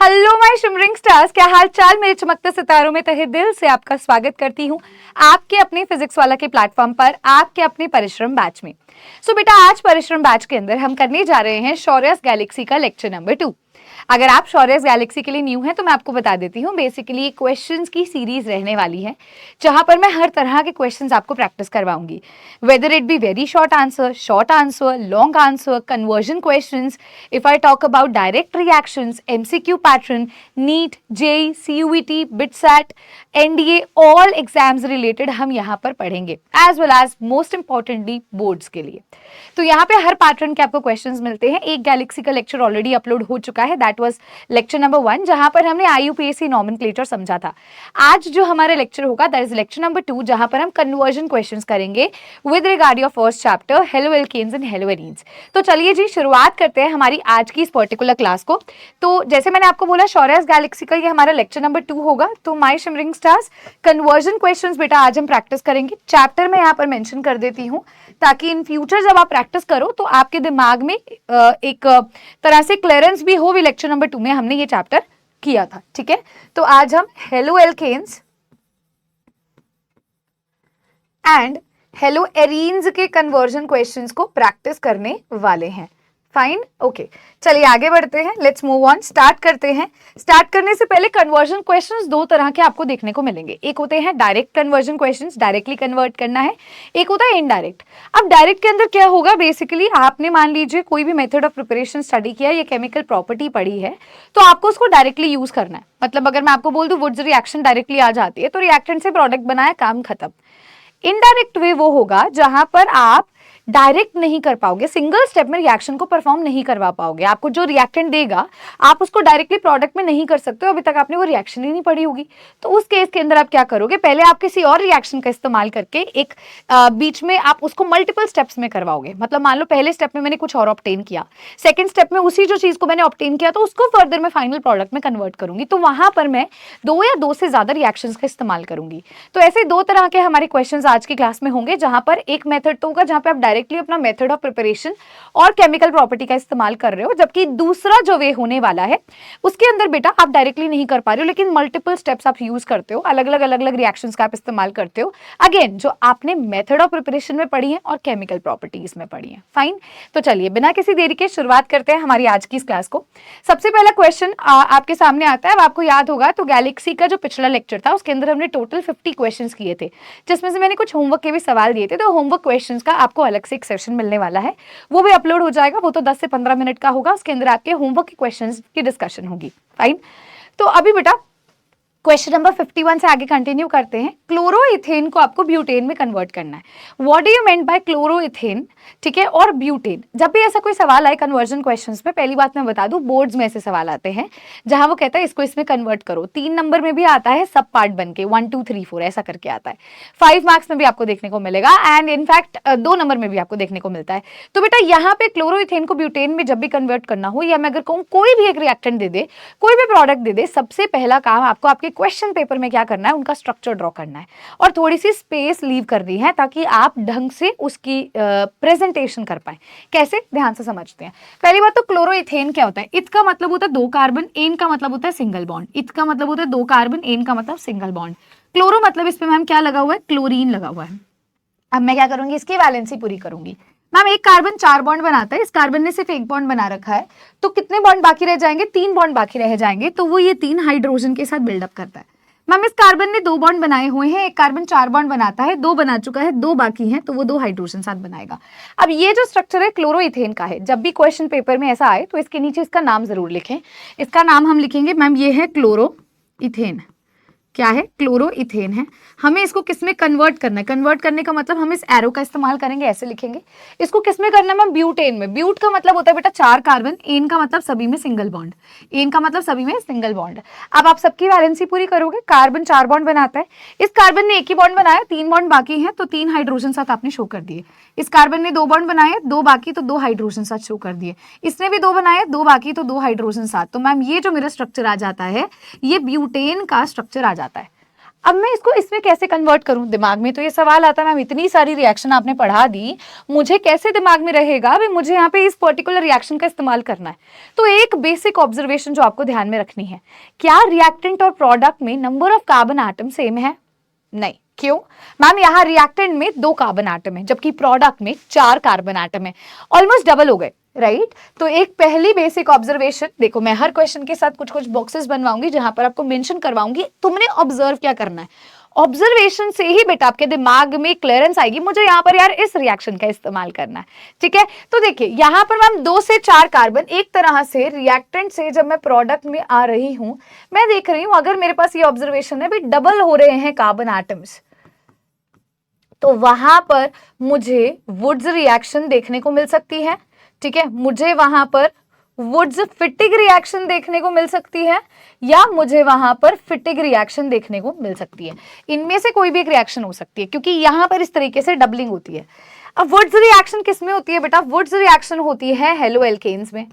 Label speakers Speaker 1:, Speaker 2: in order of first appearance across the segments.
Speaker 1: Hello my shimmering stars, क्या हाल चाल। मेरे चमकते सितारों में तहे दिल से आपका स्वागत करती हूँ आपके अपने फिजिक्स वाला के प्लेटफॉर्म पर, आपके अपने परिश्रम बैच में। बेटा, आज परिश्रम बैच के अंदर हम करने जा रहे हैं शौर्यस गैलेक्सी का लेक्चर नंबर 2। अगर आप शौर्यस गैलेक्सी के लिए न्यू हैं तो मैं आपको बता देती हूँ, बेसिकली क्वेश्चंस की सीरीज रहने वाली है जहां पर मैं हर तरह के क्वेश्चंस आपको प्रैक्टिस करवाऊंगी, whether it be very short answer, long answer, conversion questions, if I talk about direct reactions, MCQ pattern, NEET, JEE, CUET, BITSAT, NDA, all exams related हम यहाँ पर पढ़ेंगे, as well as most importantly boards के लिए। तो यहाँ पे हर pattern के आपको क्वेश्चंस मिलते हैं। एक गैलेक्सी का लेक्चर ऑलरेडी अपलोड हो चुका है, दैट वाज लेक्चर नंबर 1, जहां पर हमने आईयूपीएससी नॉमेनक्लेचर समझा था। आज जो हमारा लेक्चर होगा दैट इज लेक्चर नंबर 2, जहां पर हम कन्वर्जन क्वेश्चंस करेंगे with regard your first chapter haloalkanes and haloarenes. तो चलिए जी, शुरुआत करते हैं हमारी आज की इस पर्टिकुलर क्लास को। तो जैसे मैंने आपको बोला, शौर्यस गैलेक्सी का ये हमारा लेक्चर नंबर 2 होगा। तो my shimmering stars, conversion questions बेटा आज हम प्रैक्टिस करेंगे। चैप्टर में यहाँ पर मेंशन कर देती हूँ ताकि इन फ्यूचर जब आप प्रैक्टिस करो तो आपके दिमाग में एक तरह से क्लियरेंस भी हो। भी लेक्चर नंबर 2 में हमने ये चैप्टर किया था, ठीक है। तो आज हम haloalkanes and haloarenes के कन्वर्जन क्वेश्चंस को प्रैक्टिस करने वाले हैं। फाइन, ओके, चलिए आगे बढ़ते हैं। लेट्स मूव ऑन, स्टार्ट करते हैं। स्टार्ट करने से पहले कन्वर्जन क्वेश्चंस दो तरह के आपको देखने को मिलेंगे। एक होते हैं direct conversion questions, directly convert करना है। एक होता है इनडायरेक्ट। अब डायरेक्ट के अंदर क्या होगा, बेसिकली आपने मान लीजिए कोई भी मेथड ऑफ प्रिपरेशन स्टडी किया, ये केमिकल प्रॉपर्टी पढ़ी है, तो आपको उसको डायरेक्टली यूज करना है। मतलब अगर मैं आपको बोल दूं वुड्स रिएक्शन डायरेक्टली आ जाती है तो रिएक्टेंट से प्रोडक्ट बनाया, काम खत्म। इनडायरेक्ट वे वो होगा जहां पर आप डायरेक्ट नहीं कर पाओगे, सिंगल स्टेप में रिएक्शन को परफॉर्म नहीं करवा पाओगे। आपको जो रिएक्टेंट देगा आप उसको डायरेक्टली प्रोडक्ट में नहीं कर सकते हो, अभी तक आपने वो रिएक्शन ही नहीं पढ़ी होगी। तो उस केस के अंदर आप क्या करोगे, पहले आप किसी और रिएक्शन का इस्तेमाल करके एक बीच में आप उसको मल्टीपल स्टेप्स में करवाओगे। मतलब मान लो पहले स्टेप में मैंने कुछ और ऑब्टेन किया, सेकेंड स्टेप में उसी जो चीज को मैंने ऑब्टेन किया तो उसको फर्दर मैं फाइनल प्रोडक्ट में कन्वर्ट करूंगी। तो वहां पर मैं 2 या 2 से ज्यादा रिएक्शंस का इस्तेमाल करूंगी। तो ऐसे 2 तरह के हमारे क्वेश्चंस आज की क्लास में होंगे, जहां पर एक मेथड तो होगा जहां पे आप डायरेक्टली अपना मेथड ऑफ प्रिपरेशन और केमिकल प्रॉपर्टी का इस्तेमाल कर रहे हो, जबकि दूसरा जो वे होने वाला है उसके अंदर बेटा आप डायरेक्टली नहीं कर पा रहे हो, लेकिन मल्टीपल स्टेप्स आप यूज करते हो, अलग अलग रिएक्शंस का आप इस्तेमाल करते हो, अगेन जो आपने मेथड ऑफ प्रिपरेशन में पढ़ी है और केमिकल प्रॉपर्टीज में पढ़ी है। फाइन, तो चलिए बिना किसी देरी के शुरुआत करते हैं हमारी आज की इस क्लास को। सबसे पहला क्वेश्चन आपके सामने आता है। अब आपको याद होगा तो गैलेक्सी का जो पिछला लेक्चर था उसके अंदर हमने टोटल 50 क्वेश्चन किए थे, जिसमें से मैंने कुछ होमवर्क के भी सवाल दिए थे। तो होमवर्क क्वेश्चन का आपको अलग से एक सेशन मिलने वाला है, वो भी अपलोड हो जाएगा। वो तो 10 से 15 मिनट का होगा, उसके अंदर आपके होमवर्क के क्वेश्चंस की डिस्कशन होगी। फाइन, तो अभी बेटा क्वेश्चन नंबर 51 से आगे कंटिन्यू करते हैं। क्लोरोइथेन को आपको ब्यूटेन में कन्वर्ट करना है। What do you mean by chloroethane, ठीक है, और ब्यूटेन। जब भी ऐसा कोई सवाल आए कन्वर्जन क्वेश्चंस में, पहली बात मैं बता दूं, बोर्ड्स में ऐसे सवाल आते हैं जहां वो कहता है इसको इसमें कन्वर्ट करो। 3 नंबर में भी आता है सब पार्ट बन के 1 2 3 4 ऐसा करके आता है। 5 मार्क्स में भी आपको देखने को मिलेगा एंड इनफैक्ट 2 नंबर में भी आपको देखने को मिलता है। तो बेटा यहाँ पे क्लोरोइथेन को ब्यूटेन में जब भी कन्वर्ट करना हो, या मैं अगर कहूँ कोई भी एक रिएक्टेंट दे दे, कोई भी प्रोडक्ट दे दे, सबसे पहला काम आपको आपके क्वेश्चन पेपर में क्या करना है, उनका स्ट्रक्चर ड्रॉ करना है और थोड़ी सी स्पेस लीव करनी है ताकि आप ढंग से उसकी प्रेजेंटेशन कर पाए। कैसे, ध्यान से समझते हैं। पहली बात तो क्लोरोइथेन क्या होता है। इथ का मतलब होता है 2 कार्बन, एन का मतलब होता है सिंगल बॉन्ड। इथ का मतलब होता है 2 कार्बन, एन का मतलब सिंगल बॉन्ड। क्लोरो मतलब इस पे मैम क्या लगा हुआ है, क्लोरीन लगा हुआ है। अब मैं क्या करूंगी, इसकी वैलेंसी पूरी करूंगी। मैम एक कार्बन 4 बॉन्ड बनाता है, इस कार्बन ने सिर्फ 1 बॉन्ड बना रखा है, तो कितने बॉन्ड बाकी रह जाएंगे, 3 बॉन्ड बाकी रह जाएंगे। तो वो ये 3 हाइड्रोजन के साथ बिल्डअप करता है। मैम इस कार्बन ने 2 बॉन्ड बनाए हुए हैं, एक कार्बन 4 बॉन्ड बनाता है, 2 बना चुका है, 2 बाकी हैं, तो वो 2 हाइड्रोजन साथ बनाएगा। अब ये जो स्ट्रक्चर है क्लोरोइथेन का है, जब भी क्वेश्चन पेपर में ऐसा आए तो इसके नीचे इसका नाम जरूर लिखें। इसका नाम हम लिखेंगे मैम ये है क्लोरोइथेन। क्या है, क्लोरोइथेन है। हमें इसको किस में कन्वर्ट करना है, कन्वर्ट करने का मतलब हम इस एरो का इस्तेमाल करेंगे, ऐसे लिखेंगे। इसको किस में करना है मैम, ब्यूटेन में। ब्यूट का मतलब होता है बेटा 4 कार्बन, एन का मतलब सभी में सिंगल बॉन्ड, एन का मतलब सभी में सिंगल बॉन्ड। अब आप सबकी वैलेंसी पूरी करोगे, कार्बन 4 बॉन्ड बनाता है, इस कार्बन ने 1 ही बॉन्ड बनाया, 3 बॉन्ड बाकी हैं, तो 3 हाइड्रोजन साथ आपने शो कर दिए। इस कार्बन ने 2 बॉन्ड बनाए, 2 बाकी, तो 2 हाइड्रोजन साथ शो कर दिए। इसने भी 2 बनाए, 2 बाकी, तो 2 हाइड्रोजन साथ। तो मैम ये जो मेरा स्ट्रक्चर आ जाता है, ये ब्यूटेन का स्ट्रक्चर आ जाता है। अब मैं इसको इसमें कैसे कन्वर्ट करूं? दिमाग में तो ये सवाल आता है, मैम इतनी सारी रिएक्शन आपने पढ़ा दी, मुझे कैसे दिमाग में रहेगा भी मुझे यहाँ पे इस पर्टिकुलर रिएक्शन का इस्तेमाल करना है। तो एक बेसिक ऑब्जर्वेशन जो आपको ध्यान में रखनी है, क्या रिएक्टेंट और प्रोडक्ट में number of carbon atom same है? नहीं। क्यों? मैम यहाँ रिएक्टेंट में 2 कार्बन एटम है, जबकि प्रोडक्ट में 4 कार्बन एटम है, ऑलमोस्ट डबल हो गए, राइट? तो एक पहली बेसिक ऑब्जर्वेशन, देखो मैं हर क्वेश्चन के साथ कुछ कुछ बॉक्सेस बनवाऊंगी जहां पर आपको मेंशन करवाऊंगी, तुमने ऑब्जर्व क्या करना है। ऑब्जर्वेशन से ही बेटा आपके दिमाग में क्लियरेंस आएगी, मुझे यहाँ पर यार इस रिएक्शन का इस्तेमाल करना है, ठीक है? तो देखिए यहाँ पर मैम 2 से 4 कार्बन, एक तरह से रिएक्टेंट से जब मैं प्रोडक्ट में आ रही हूं, मैं देख रही हूं अगर मेरे पास ये ऑब्जर्वेशन है भी डबल हो रहे हैं कार्बन एटम्स, तो वहां पर मुझे वुड्स रिएक्शन देखने को मिल सकती है, ठीक है? मुझे वहां पर वुड्स फिटिग रिएक्शन देखने को मिल सकती है, या मुझे वहां पर फिटिग रिएक्शन देखने को मिल सकती है। इनमें से कोई भी एक रिएक्शन हो सकती है, क्योंकि यहां पर इस तरीके से डबलिंग होती है। अब वुड्स रिएक्शन किस में होती है बेटा? वुड्स रिएक्शन होती है हेलो एल्केन्स में,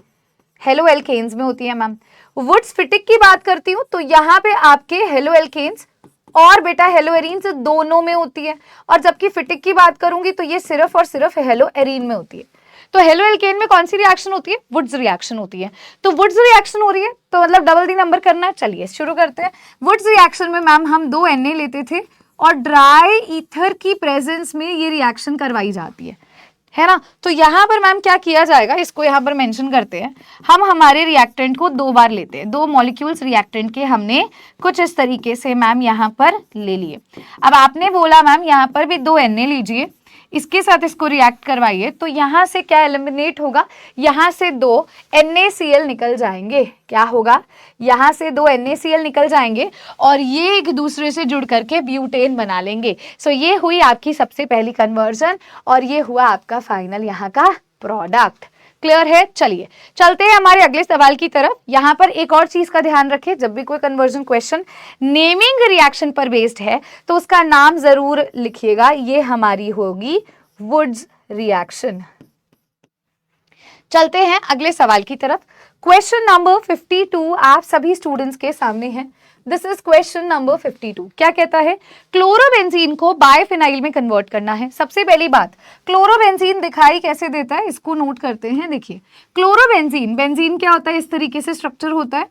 Speaker 1: हेलो एल्केन्स में होती है मैम। वुड्स फिटिग की बात करती हूं तो यहाँ पे आपके हेलो एल्केन्स और बेटा हेलो एरीन्स दोनों में होती है, और जबकि फिटिग की बात करूंगी तो ये सिर्फ और सिर्फ हेलो एरीन में होती है। तो हेलो एल्केन में कौन सी रिएक्शन होती है? वुड्स रिएक्शन होती है। तो वुड्स रिएक्शन हो रही है तो मतलब डबल दी नंबर करना है। चलिए शुरू करते हैं। वुड्स रिएक्शन में मैम हम 2 Na लेते थे और ड्राई ईथर की प्रेजेंस में ये रिएक्शन करवाई जाती है ना? तो यहाँ पर मैम क्या किया जाएगा, इसको यहाँ पर मेंशन करते हैं, हम हमारे रिएक्टेंट को 2 बार लेते हैं, 2 मॉलिक्यूल्स रिएक्टेंट के हमने कुछ इस तरीके से मैम यहाँ पर ले लिए। अब आपने बोला मैम यहाँ पर भी 2 Na लीजिए, इसके साथ इसको रिएक्ट करवाइए, तो यहाँ से क्या एलिमिनेट होगा? यहाँ से 2 NaCl निकल जाएंगे। क्या होगा? यहाँ से 2 NaCl निकल जाएंगे और ये एक दूसरे से जुड़ करके ब्यूटेन बना लेंगे। सो ये हुई आपकी सबसे पहली कन्वर्जन और ये हुआ आपका फाइनल यहाँ का प्रोडक्ट। क्लियर है? चलिए चलते हैं हमारे अगले सवाल की तरफ। यहाँ पर एक और चीज का ध्यान रखें, जब भी कोई कन्वर्जन क्वेश्चन नेमिंग रिएक्शन पर बेस्ड है तो उसका नाम जरूर लिखिएगा। ये हमारी होगी वुड्स रिएक्शन। चलते हैं अगले सवाल की तरफ। क्वेश्चन नंबर 52 आप सभी स्टूडेंट्स के सामने है। This is question number 52। क्या कहता है? क्लोरोबेंजीन को बाइफिनाइल में कन्वर्ट करना है। सबसे पहली बात, क्लोरोबेंजीन दिखाई कैसे देता है इसको नोट करते हैं। देखिए क्लोरोबेंजीन, बेंजीन क्या होता है? इस तरीके से स्ट्रक्चर होता है।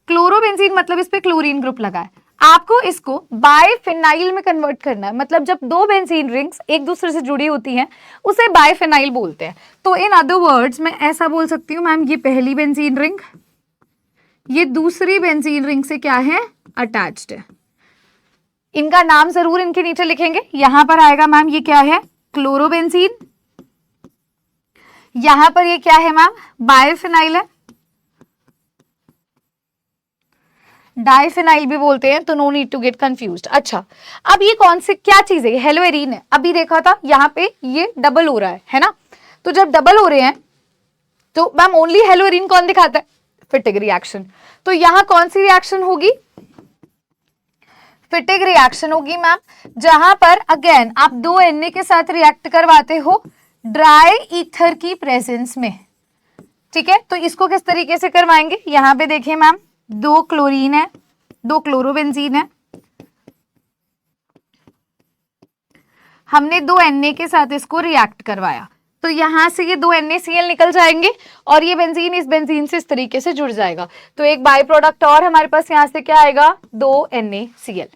Speaker 1: क्लोरोबेंजीन मतलब इस पे क्लोरीन ग्रुप लगा है। आपको इसको बाइफिनाइल में कन्वर्ट करना है, मतलब जब 2 बेंजीन रिंग्स एक दूसरे से जुड़ी होती हैं उसे बाइफिनाइल बोलते हैं। तो इन अदर वर्ड्स मैं ऐसा बोल सकती हूँ मैम, ये पहली बेंजीन रिंग, ये दूसरी बेंजीन रिंग से क्या है? अटैच्ड है। इनका नाम जरूर इनके नीचे लिखेंगे। यहां पर आएगा मैम ये क्या है? क्लोरोबेंजीन। यहां पर ये क्या है मैम? बाइफिनाइल है। डाइफिनाइल भी बोलते हैं, तो no need to get confused. अच्छा अब ये कौन सी क्या चीज है? हेलो एरीन है। अभी देखा था यहाँ पे ये डबल हो रहा है ना? तो जब डबल हो रहे हैं तो मैम ओनली हेलो एरीन कौन दिखाता है? फिटिग रिएक्शन। तो यहां कौन सी रिएक्शन होगी? फिटिग रिएक्शन होगी मैम, जहां पर अगेन आप 2 Na के साथ रिएक्ट करवाते हो ड्राई ईथर की प्रेजेंस में। ठीक है, तो इसको किस तरीके से करवाएंगे? यहां पे देखिए मैम 2 क्लोरीन है, 2 क्लोरोबेंजीन है, हमने 2 Na के साथ इसको रिएक्ट करवाया, तो यहां से ये 2 NaCl निकल जाएंगे और ये बेंजीन इस बेंजीन से इस तरीके से जुड़ जाएगा। तो एक बाई प्रोडक्ट और हमारे पास यहां से क्या आएगा? 2 NaCl।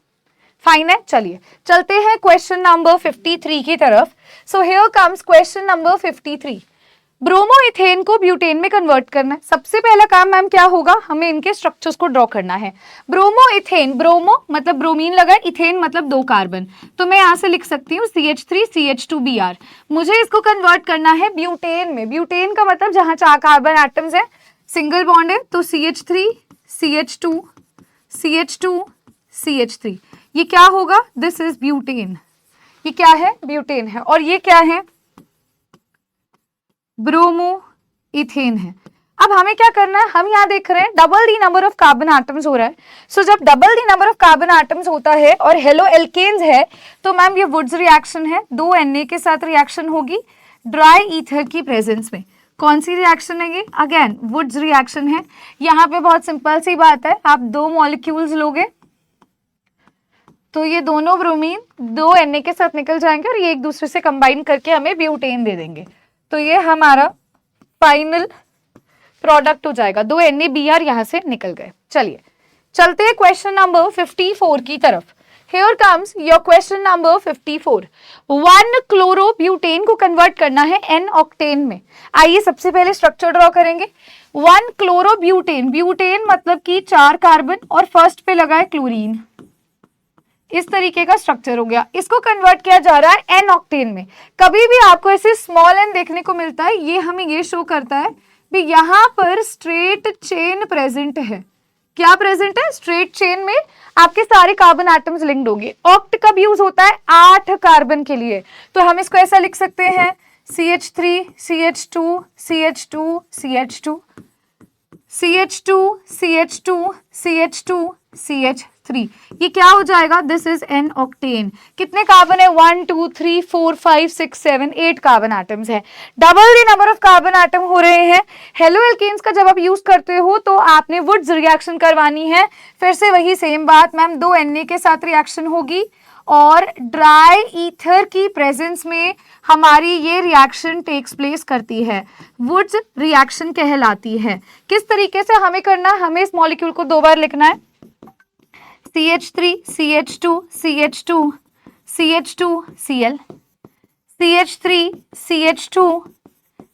Speaker 1: फाइन है। चलिए चलते हैं क्वेश्चन नंबर 53 की तरफ। So here comes question number 53। Bromo ethane को ब्यूटेन में कन्वर्ट करना है। सबसे पहला काम मैम क्या होगा? हमें इनके स्ट्रक्चर्स को ड्रॉ करना है। ब्रोमो इथेन, ब्रोमो मतलब ब्रोमीन लगा, इथेन मतलब 2 कार्बन, तो मैं यहां से लिख सकती हूँ CH3 CH2Br। मुझे इसको कन्वर्ट करना है ब्यूटेन में। ब्यूटेन का मतलब जहां 4 कार्बन एटम्स है, सिंगल बॉन्ड है, तो CH3 CH2 CH2 CH3, ये क्या होगा? This is butane. ये क्या है? ब्यूटेन है। और ये क्या है? ब्रोमो इथेन है। अब हमें क्या करना है? हम यहाँ देख रहे हैं double the number of carbon atoms हो रहा है। सो जब double the number of carbon atoms होता है और हेलो एल्केन्स है, तो मैम ये वुड्स रिएक्शन है। 2 Na के साथ रिएक्शन होगी ड्राई ईथर की प्रेजेंस में। कौन सी रिएक्शन है ये? अगेन वुड्स रिएक्शन है। यहाँ पे बहुत सिंपल सी बात है, आप 2 मॉलिक्यूल्स लोगे, तो ये दोनों ब्रोमीन दो Na के साथ निकल जाएंगे और ये एक दूसरे से कंबाइन करके हमें ब्यूटेन दे देंगे। तो ये हमारा फाइनल प्रोडक्ट हो जाएगा। दो NaBr यहां से निकल गए। चलिए चलते हैं क्वेश्चन नंबर 54 की तरफ। Here comes your question number 54. 1 chlorobutane को कन्वर्ट करना है N ऑक्टेन में। आइए सबसे पहले स्ट्रक्चर ड्रॉ करेंगे। 1 क्लोरोब्यूटेन, ब्यूटेन मतलब कि 4 कार्बन और फर्स्ट पे लगा है क्लोरीन, इस तरीके का स्ट्रक्चर हो गया। इसको कन्वर्ट किया जा रहा है N ऑक्टेन में। कभी भी आपको ऐसे स्मॉल n देखने को मिलता है, ये हमें ये शो करता है कि यहाँ पर स्ट्रेट चेन प्रेजेंट है। क्या प्रेजेंट है? स्ट्रेट चेन में आपके सारे कार्बन एटम्स लिंक्ड होंगे। ऑक्ट कब यूज होता है? 8 कार्बन के लिए। तो हम इसको ऐसा लिख सकते हैं CH3 CH2 CH2 CH2 CH2 CH2 CH2 CH3। ये क्या हो जाएगा? This is N octane. कितने कार्बन है? 1 2 3 4 5 6 7 8 कार्बन एटम्स है। Double the number of carbon atom हो रहे हैं। हेलो एल्केन्स का जब आप यूज करते हो तो आपने वुड्स रिएक्शन करवानी है। फिर से वही सेम बात मैम, दो Na के साथ रिएक्शन होगी और ड्राई ईथर की प्रेजेंस में हमारी ये रिएक्शन टेक्स प्लेस करती है, वुड्स रिएक्शन कहलाती है। किस तरीके से हमें करना है? हमें इस मॉलिक्यूल को 2 बार लिखना है, CH3 CH2 CH2 CH2 Cl, CH3 CH2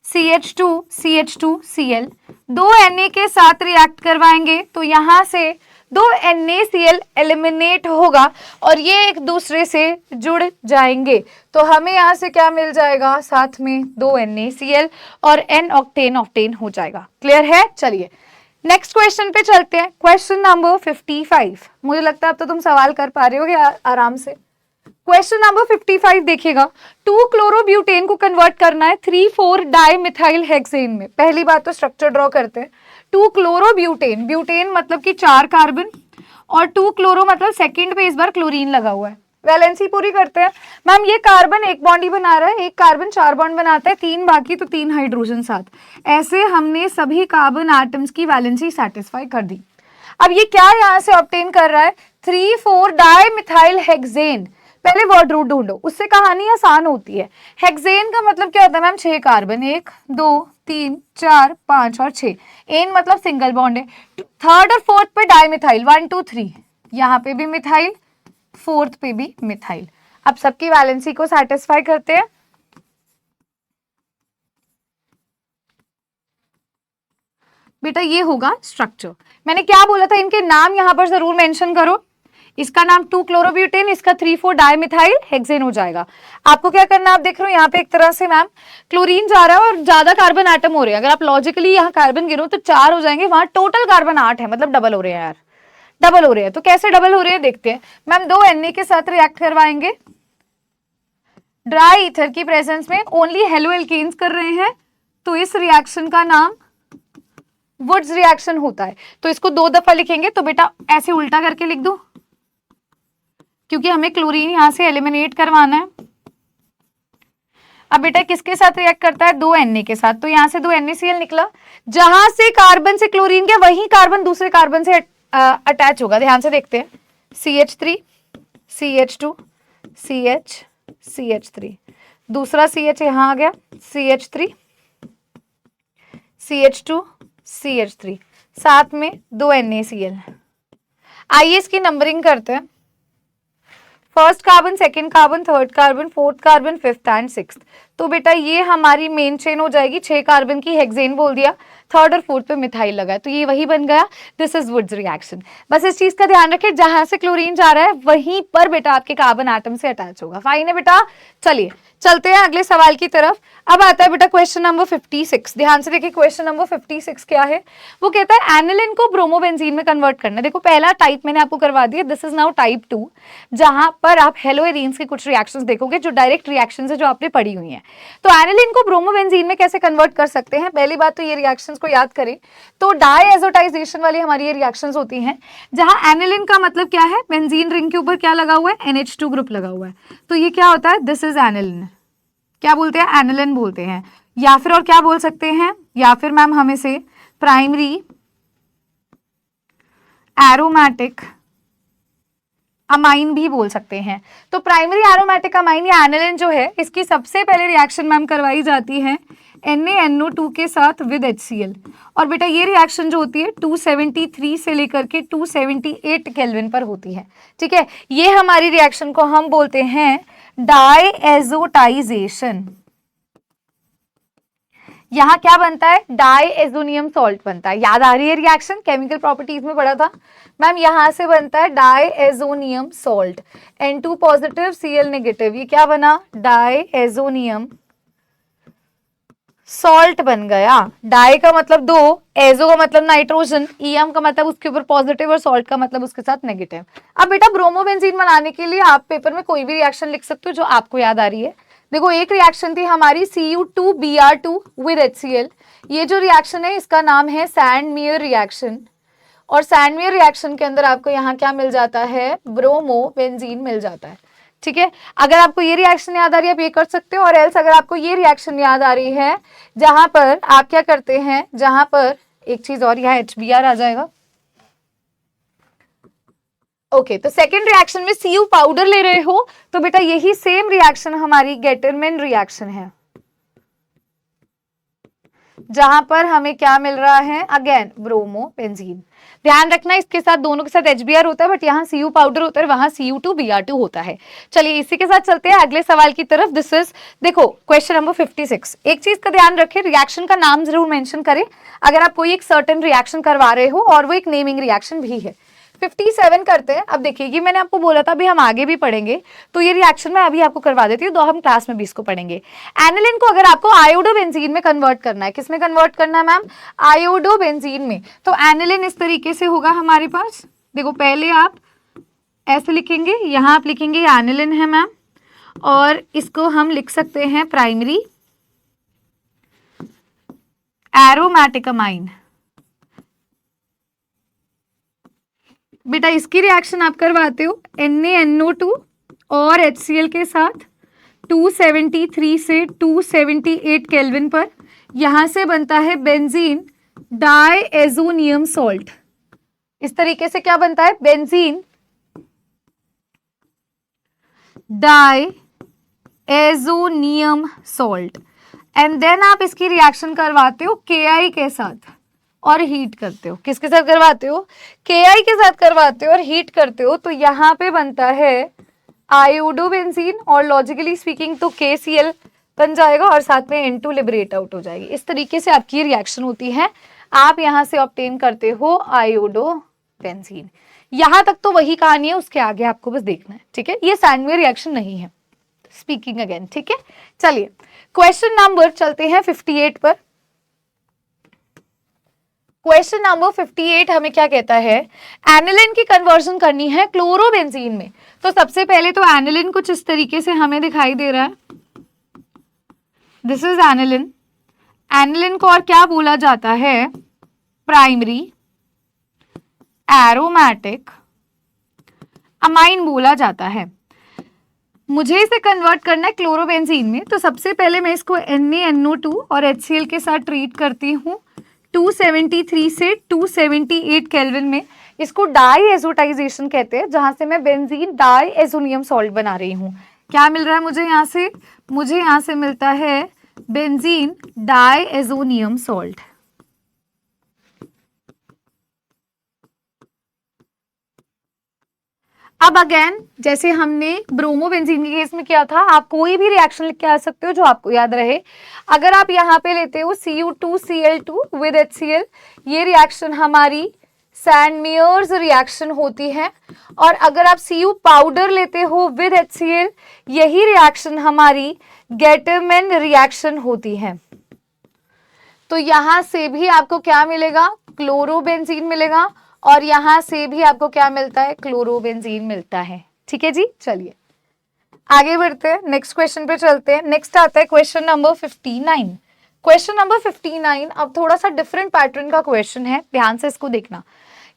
Speaker 1: CH2 CH2 Cl। दो Na के साथ रिएक्ट करवाएंगे तो यहाँ से दो NaCl एलिमिनेट होगा और ये एक दूसरे से जुड़ जाएंगे। तो हमें यहाँ से क्या मिल जाएगा? साथ में दो NaCl और N ऑक्टेन ऑक्टेन हो जाएगा। क्लियर है? चलिए नेक्स्ट क्वेश्चन पे चलते हैं। Question number 55। मुझे लगता है अब तो तुम सवाल कर पा रहे हो आराम से। क्वेश्चन नंबर 55 देखिएगा। 2 क्लोरोब्यूटेन को कन्वर्ट करना है 3,4 डाइमिथाइल हेक्सेन में। पहली बात तो स्ट्रक्चर ड्रॉ करते हैं। 2 क्लोरोब्यूटेन, ब्यूटेन मतलब कि 4 कार्बन और 2 क्लोरो मतलब सेकंड पे इस बार क्लोरीन लगा हुआ है। वैलेंसी पूरी करते हैं। मैम ये कार्बन एक बॉन्ड ही बना रहा है, एक कार्बन 4 बॉन्ड बनाता है, 3 बाकी तो 3 हाइड्रोजन साथ। ऐसे हमने सभी कार्बन एटम्स की वैलेंसी सेटिस्फाई कर दी। अब ये क्या यहाँ से ऑब्टेन कर रहा है? 3,4 डाइमिथाइल हेक्सेन। पहले वर्ड रूट ढूंढो, उससे कहानी आसान होती है। हेक्सेन का मतलब क्या होता है मैम? 6 कार्बन, 1 2 3 4 5 और 6। एन मतलब सिंगल बॉन्ड है। थर्ड और फोर्थ पे डाइमिथाइल, 1 2 3, यहाँ पे भी मिथाइल, फोर्थ पे भी मिथाइल। अब सबकी वैलेंसी को सेटिस्फाई करते हैं। बेटा ये होगा स्ट्रक्चर। मैंने क्या बोला था? इनके नाम यहां पर जरूर मेंशन करो। इसका नाम 2 क्लोरोब्यूटेन, इसका 3,4 डाइमिथाइल हेक्सेन हो जाएगा। आपको क्या करना है? आप देख रहे हो यहाँ पे एक तरह से मैम क्लोरीन जा रहा है और ज्यादा कार्बन एटम हो रहे हैं। अगर आप लॉजिकली यहाँ कार्बन गिनो तो 4 हो जाएंगे, वहां टोटल कार्बन 8 है, मतलब डबल हो रहे हैं यार, डबल हो रहे हैं। तो कैसे डबल हो रहे हैं देखते हैं। मैम 2 Na के साथ रिएक्ट करवाएंगे ड्राई ईथर की प्रेजेंस में, ओनली हेलो एल्केन्स कर रहे हैं, तो इस रिएक्शन का नाम वुड्स रिएक्शन होता है। तो इसको 2 दफा लिखेंगे, तो बेटा ऐसे उल्टा करके लिख दो क्योंकि हमें क्लोरीन यहां से एलिमिनेट करवाना है। अब बेटा किसके साथ रिएक्ट करता है? 2 Na के साथ। तो यहां से 2 NaCl निकला, जहां से कार्बन से क्लोरीन गया वही कार्बन दूसरे कार्बन से अटैच होगा। ध्यान से देखते हैं, CH3 CH2 CH CH3, दूसरा CH यहां आ गया, CH3 CH2 CH3, साथ में 2 NaCl। आइए इसकी नंबरिंग करते हैं। First carbon, second carbon, third carbon, fourth carbon, fifth and sixth. तो बेटा ये हमारी मेन चेन हो जाएगी। 6 कार्बन की हेक्सेन बोल दिया, थर्ड और फोर्थ पे मिथाइल लगा है, तो ये वही बन गया। This is Wurtz reaction. बस इस चीज का ध्यान रखें, जहां से क्लोरीन जा रहा है वहीं पर बेटा आपके कार्बन एटम से अटैच होगा। फाइन है बेटा। चलिए चलते हैं अगले सवाल की तरफ। अब आता है बेटा क्वेश्चन नंबर 56। ध्यान से देखिए क्वेश्चन नंबर 56 क्या है। वो कहता है एनिलिन को ब्रोमोबेंजीन में कन्वर्ट करना। देखो पहला टाइप मैंने आपको करवा दिया, दिस इज नाउ टाइप 2, जहां पर आप हेलो एरीन्स की कुछ रिएक्शंस देखोगे जो डायरेक्ट रिएक्शंस है जो आपने पढ़ी हुई हैं। तो एनिलिन को ब्रोमोबेंजीन में कैसे कन्वर्ट कर सकते हैं? पहली बात तो ये रिएक्शंस को याद करें तो डायएजोटाइजेशन वाली हमारी ये रिएक्शंस होती हैं, जहां एनिलिन का मतलब क्या है? बेंजीन रिंग के ऊपर क्या लगा हुआ है? NH2 ग्रुप लगा हुआ है। तो ये क्या होता है? This is aniline. क्या बोलते हैं? एनिलिन बोलते हैं। या फिर और क्या बोल सकते हैं? या फिर मैम हम इसे प्राइमरी एरोमेटिक अमाइन भी बोल सकते हैं। तो प्राइमरी एरोमेटिक अमाइन या एनिलिन जो है, इसकी सबसे पहले रिएक्शन मैम करवाई जाती है NaNO2 के साथ विद HCl। और बेटा ये रिएक्शन जो होती है 273 से लेकर के 278 केल्विन पर होती है। ठीक है, ये हमारी रिएक्शन को हम बोलते हैं डाईएजोटाइजेशन। यहाँ क्या बनता है, डाईएजोनियम सॉल्ट बनता है। याद आ रही है रिएक्शन, केमिकल प्रॉपर्टीज में पढ़ा था मैम। यहाँ से बनता है diazonium salt, N2 positive Cl negative, ये क्या बना, डाईएजोनियम सॉल्ट बन गया। डाई का मतलब दो, एजो का मतलब नाइट्रोजन, EM का मतलब उसके ऊपर पॉजिटिव और सॉल्ट का मतलब उसके साथ नेगेटिव। अब बेटा ब्रोमोबेंजीन बनाने के लिए आप पेपर में कोई भी रिएक्शन लिख सकते हो जो आपको याद आ रही है। देखो एक रिएक्शन थी हमारी Cu2Br2 विद HCl। ये जो रिएक्शन है इसका नाम है सैंडमेयर रिएक्शन। और सैंडमेयर रिएक्शन के अंदर आपको यहाँ क्या मिल जाता है, ब्रोमोबेंजीन मिल जाता है। ठीक है, अगर आपको ये रिएक्शन याद आ रही है आप ये कर सकते हो, और एल्स अगर आपको ये रिएक्शन याद आ रही है जहां पर आप क्या करते हैं, जहां पर एक चीज और, यहाँ HBr आ जाएगा। ओके, तो सेकेंड रिएक्शन में Cu पाउडर ले रहे हो तो बेटा यही सेम रिएक्शन हमारी गेटरमैन रिएक्शन है, जहां पर हमें क्या मिल रहा है, अगेन ब्रोमोबेंजीन। ध्यान रखना इसके साथ, दोनों के साथ HBr होता है, बट यहाँ Cu पाउडर होता है, वहां Cu2Br2 होता है। चलिए इसी के साथ चलते हैं अगले सवाल की तरफ। दिस इज, देखो क्वेश्चन नंबर 56। एक चीज का ध्यान रखें, रिएक्शन का नाम जरूर मेंशन करें अगर आप कोई एक सर्टेन रिएक्शन करवा रहे हो और वो एक नेमिंग रिएक्शन भी है। 57 करते हैं। अब देखिए ये मैंने आपको बोला था अभी हम आगे भी पढ़ेंगे, तो ये रिएक्शन मैं अभी आपको करवा देती हूँ, तो हम क्लास में भी इसको पढ़ेंगे। एनिलिन को अगर आपको आयोडोबेंजीन में कन्वर्ट करना है, किसमें कन्वर्ट करना है मैम, आयोडोबेंजीन में। तो एनिलिन इस तरीके से होगा हमारे पास। देखो पहले आप ऐसे लिखेंगे, यहाँ आप लिखेंगे एनिलिन है मैम, और इसको हम लिख सकते हैं प्राइमरी एरोमेटिक अमाइन। बेटा इसकी रिएक्शन आप करवाते हो NaNO2 और HCl के साथ 273 से 278 केल्विन पर। यहां से बनता है बेंजीन डाईएजोनियम सॉल्ट। इस तरीके से क्या बनता है, benzene diazonium salt. And then आप इसकी रिएक्शन करवाते हो Ki के साथ और हीट करते हो। किसके साथ करवाते हो, Ki के साथ करवाते हो और हीट करते हो, तो यहाँ पे बनता है आयोडोबेंजीन, और लॉजिकली स्पीकिंग तो KCl बन जाएगा और साथ में N2 लिबरेट आउट हो जाएगी। इस तरीके से आपकी रिएक्शन होती है, आप यहाँ से ऑब्टेन करते हो आयोडोबेंजीन। यहाँ तक तो वही कहानी है, उसके आगे आपको बस देखना है। ठीक है, ये सैंडमेयर रिएक्शन नहीं है, स्पीकिंग अगेन। ठीक है, चलिए क्वेश्चन नंबर चलते हैं 58 पर। क्वेश्चन नंबर 58 हमें क्या कहता है, एनिलिन की कन्वर्जन करनी है क्लोरोबेंजीन में। तो सबसे पहले तो एनिलिन कुछ इस तरीके से हमें दिखाई दे रहा है, दिस इज एनिलिन। एनिलिन को और क्या बोला जाता है, प्राइमरी एरोमेटिक अमाइन बोला जाता है। मुझे इसे कन्वर्ट करना है क्लोरोबेंजीन में, तो सबसे पहले मैं इसको NaNO2 और HCl के साथ ट्रीट करती हूँ 273 से 278 केल्विन में। इसको डाईएजोटाइजेशन कहते हैं, जहां से मैं बेंजीन डाईएजोनियम सॉल्ट बना रही हूँ। क्या मिल रहा है मुझे यहाँ से, मुझे यहाँ से मिलता है बेंजीन डाईएजोनियम सॉल्ट। अब अगेन जैसे हमने ब्रोमोबेंजीन के केस में किया था, आप कोई भी रिएक्शन लिख के आ सकते हो जो आपको याद रहे। अगर आप यहाँ पे लेते हो Cu2Cl2 विद HCl, ये रिएक्शन हमारी सैंडमेयर्स रिएक्शन होती है। और अगर आप Cu पाउडर लेते हो विद HCl, यही रिएक्शन हमारी गेटरमैन रिएक्शन होती है। तो यहां से भी आपको क्या मिलेगा, क्लोरोबेंजीन मिलेगा, और यहां से भी आपको क्या मिलता है, क्लोरोबेंजीन मिलता है। ठीक है जी, चलिए आगे बढ़ते हैं, नेक्स्ट क्वेश्चन पे चलते हैं। नेक्स्ट आता है क्वेश्चन नंबर 59। क्वेश्चन नंबर 59 अब थोड़ा सा डिफरेंट पैटर्न का क्वेश्चन है, ध्यान से इसको देखना।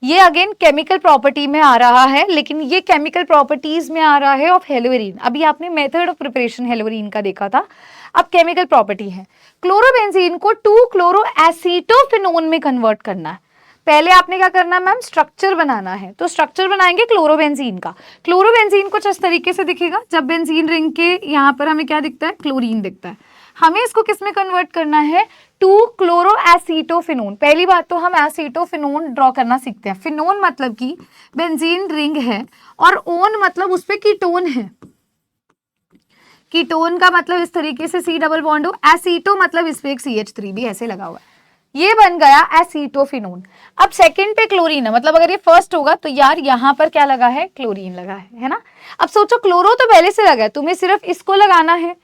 Speaker 1: ये अगेन केमिकल प्रॉपर्टी में आ रहा है, लेकिन ये केमिकल प्रॉपर्टीज में आ रहा है ऑफ हेलोवेरिन। अभी आपने मेथड ऑफ प्रिपरेशन हेलोवेरिन का देखा था, अब केमिकल प्रॉपर्टी है। क्लोरोबेंजीन को 2 क्लोरोएसीटोफिनोन में कन्वर्ट करना है। पहले आपने क्या करना है मैम, स्ट्रक्चर बनाना है। तो स्ट्रक्चर बनाएंगे क्लोरोबेंजीन का। क्लोरोबेंजीन कुछ इस तरीके से दिखेगा, जब बेंजीन रिंग के यहाँ पर हमें क्या दिखता है, क्लोरीन दिखता है। हमें इसको किस में कन्वर्ट करना है, टू क्लोरो एसीटोफिनोन। पहली बात तो हम एसीटोफिनोन ड्रॉ करना सीखते हैं। फिनोन मतलब कि बेंजीन रिंग है, और ओन मतलब उस पे कीटोन है। कीटोन का मतलब इस तरीके से C डबल बॉन्ड हो, एसीटो मतलब इस पे एक CH3 भी ऐसे लगा हुआ है, ये बन गया एसीटोफिनोन। अब सेकंड पे क्लोरीन है, मतलब अगर ये फर्स्ट होगा तो यार यहाँ पर क्या लगा है, क्लोरीन लगा है ना। अब सोचो क्लोरो तो पहले से लगा है, तुम्हें सिर्फ इसको लगाना है।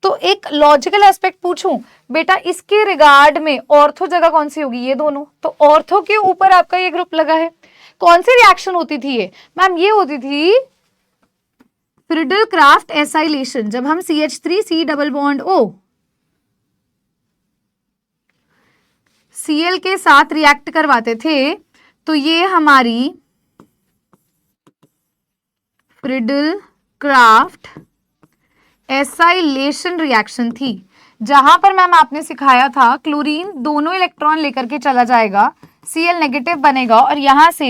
Speaker 1: तो एक लॉजिकल एस्पेक्ट पूछूं बेटा, इसके रिगार्ड में ऑर्थो जगह कौन सी होगी, ये दोनों। तो ऑर्थो के ऊपर आपका ये ग्रुप लगा है। कौन सी रिएक्शन होती थी ये मैम, ये होती थी फ्रिडल क्राफ्ट एसाइलेशन। जब हम CH3 C double bond O Cl के साथ रिएक्ट करवाते थे, तो ये हमारी फ्रिडल क्राफ्ट एसाइलेशन रिएक्शन थी, जहां पर मैम आपने सिखाया था क्लोरीन दोनों इलेक्ट्रॉन लेकर के चला जाएगा, Cl नेगेटिव बनेगा, और यहां से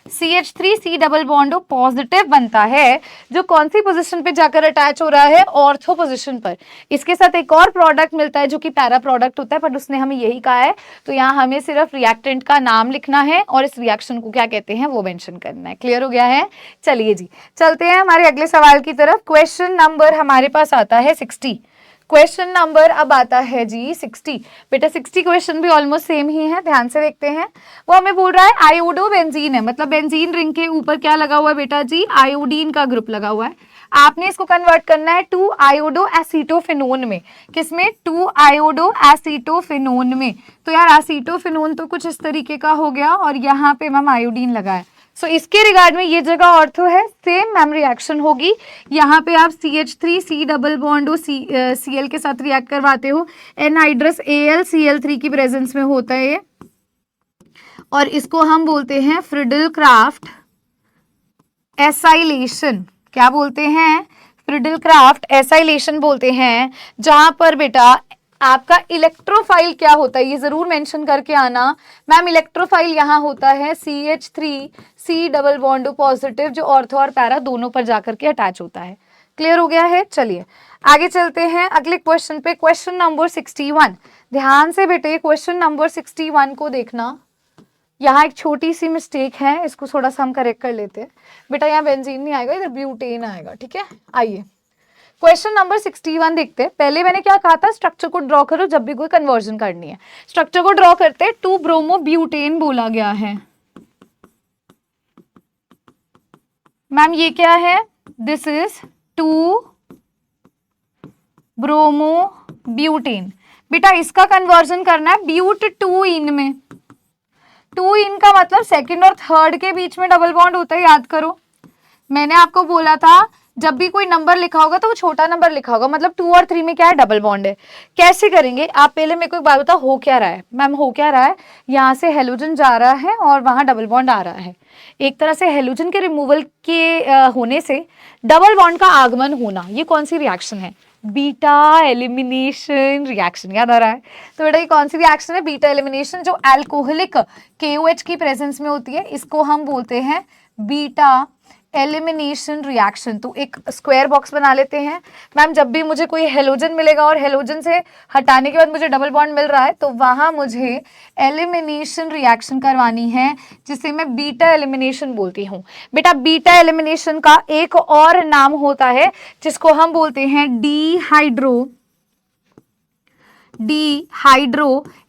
Speaker 1: CH3 C double bond positive बनता है, जो कौन सी पोजीशन पे जाकर अटैच हो रहा है, ऑर्थो पोजीशन पर। इसके साथ एक और प्रोडक्ट मिलता है जो कि पैरा प्रोडक्ट होता है, पर उसने हमें यही कहा है, तो यहाँ हमें सिर्फ रिएक्टेंट का नाम लिखना है और इस रिएक्शन को क्या कहते हैं वो मेंशन करना है। क्लियर हो गया है। चलिए जी, चलते हैं हमारे अगले सवाल की तरफ। क्वेश्चन नंबर हमारे पास आता है 60। क्वेश्चन नंबर अब आता है जी 60। बेटा 60 क्वेश्चन भी ऑलमोस्ट सेम ही है, ध्यान से देखते हैं। वो हमें बोल रहा है आयोडो बेंजीन है, मतलब बेंजीन रिंग के ऊपर क्या लगा हुआ है बेटा जी, आयोडीन का ग्रुप लगा हुआ है। आपने इसको कन्वर्ट करना है टू आयोडो एसीटोफिनोन में। किसमें, टू आयोडो एसीटोफिनोन में। तो यार एसीटोफिनोन तो कुछ इस तरीके का हो गया, और यहाँ पे मैम आयोडीन लगा है। सो इसके रिगार्ड में ये जगह ऑर्थो है, सेम मैम रिएक्शन होगी। यहाँ पे आप CH3 C double bond Cl के साथ रिएक्ट करवाते हो, एनहाइड्रस AlCl3 की प्रेजेंस में होता है ये, और इसको हम बोलते हैं फ्रिडल क्राफ्ट एसाइलेशन। क्या बोलते हैं, फ्रिडल क्राफ्ट एसाइलेशन बोलते हैं, जहां पर बेटा आपका इलेक्ट्रोफाइल क्या होता है ये जरूर मेंशन करके आना। मैम इलेक्ट्रोफाइल यहाँ होता है CH3 C double bond positive, जो ऑर्थो और पैरा दोनों पर जाकर के अटैच होता है। क्लियर हो गया है। चलिए आगे चलते हैं अगले क्वेश्चन पे। क्वेश्चन नंबर 61, ध्यान से बेटे क्वेश्चन नंबर 61 को देखना। यहाँ एक छोटी सी मिस्टेक है, इसको थोड़ा सा हम करेक्ट कर लेते हैं। बेटा यहाँ बेंजीन नहीं आएगा, इधर ब्यूटेन आएगा, ठीक है। आइए क्वेश्चन नंबर 61 देखते हैं। पहले मैंने क्या कहा था, स्ट्रक्चर को ड्रॉ करो जब भी कोई कन्वर्जन करनी है। स्ट्रक्चर को ड्रॉ करते हैं, 2 ब्रोमो ब्यूटेन बोला गया है। मैम ये क्या है, दिस इज 2 ब्रोमो ब्यूटेन। बेटा इसका कन्वर्जन करना है ब्यूट 2 इन में। 2 इन का मतलब सेकंड और थर्ड के बीच में डबल बॉन्ड होता है, याद करो। मैंने आपको बोला था जब भी कोई नंबर लिखा होगा तो वो छोटा नंबर लिखा होगा, मतलब 2 और 3 में क्या है, डबल बॉन्ड है। कैसे करेंगे आप, पहले मेरे को एक बात बताओ, हो क्या रहा है मैम, हो क्या रहा है, यहाँ से हेलोजन जा रहा है और वहां डबल बॉन्ड आ रहा है। एक तरह से हेलोजन के रिमूवल के होने से डबल बॉन्ड का आगमन होना, ये कौन सी रिएक्शन है, बीटा एलिमिनेशन रिएक्शन। याद आ रहा है। तो बेटा ये कौन सी रिएक्शन है, बीटा एलिमिनेशन, जो अल्कोहलिक KOH की प्रेजेंस में होती है, इसको हम बोलते हैं बीटा एलिमिनेशन रिएक्शन। तो एक स्क्वायर बॉक्स बना लेते हैं। मैम जब भी मुझे कोई हेलोजन मिलेगा और हेलोजन से हटाने के बाद मुझे डबल बॉन्ड मिल रहा है, तो वहां मुझे एलिमिनेशन रिएक्शन करवानी है, जिसे मैं बीटा एलिमिनेशन बोलती हूँ। बेटा बीटा एलिमिनेशन का एक और नाम होता है जिसको हम बोलते हैं डिहाइड्रो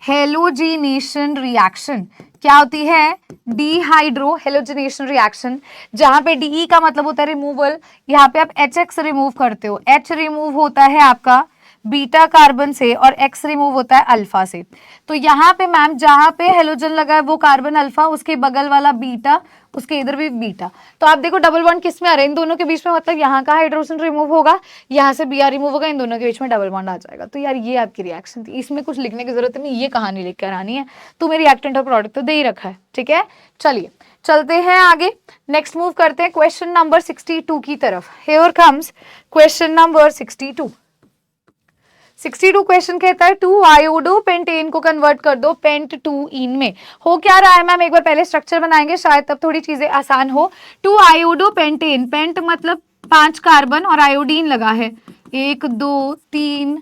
Speaker 1: हेलोजिनेशन रिएक्शन। क्या होती है, डिहाइड्रो हेलोजिनेशन रिएक्शन, जहां पे DE का मतलब होता है रिमूवल। यहाँ पे आप HX रिमूव करते हो, H रिमूव होता है आपका बीटा कार्बन से और X रिमूव होता है अल्फा से। तो यहाँ पे मैम जहां पे हेलोजन लगा है वो कार्बन अल्फा, उसके बगल वाला बीटा, उसके इधर भी बीटा। तो आप देखो डबल बॉन्ड किस में आ रहा है, इन दोनों के बीच में, मतलब यहाँ का हाइड्रोजन रिमूव होगा, यहाँ से Br रिमूव होगा, इन दोनों के बीच में डबल बॉन्ड आ जाएगा। तो यार ये आपकी रिएक्शन थी, इसमें कुछ लिखने की जरूरत नहीं, ये कहानी लिख कर आनी है। तुम्हें रिएक्टेंट और प्रोडक्ट तो दे ही रखा है, ठीक है। चलिए चलते हैं आगे, नेक्स्ट मूव करते हैं क्वेश्चन नंबर 62 की तरफ। Here comes question number 62। 62 question कहता है 2 आयोडोपेंटेन को कन्वर्ट कर दो पेंट 2 इन में। हो क्या रहा है मैम, एक बार पहले स्ट्रक्चर बनाएंगे शायद तब थोड़ी चीजें आसान हो। 2 आयोडोपेंटेन, पेंट मतलब 5 कार्बन और आयोडीन लगा है 1 2 3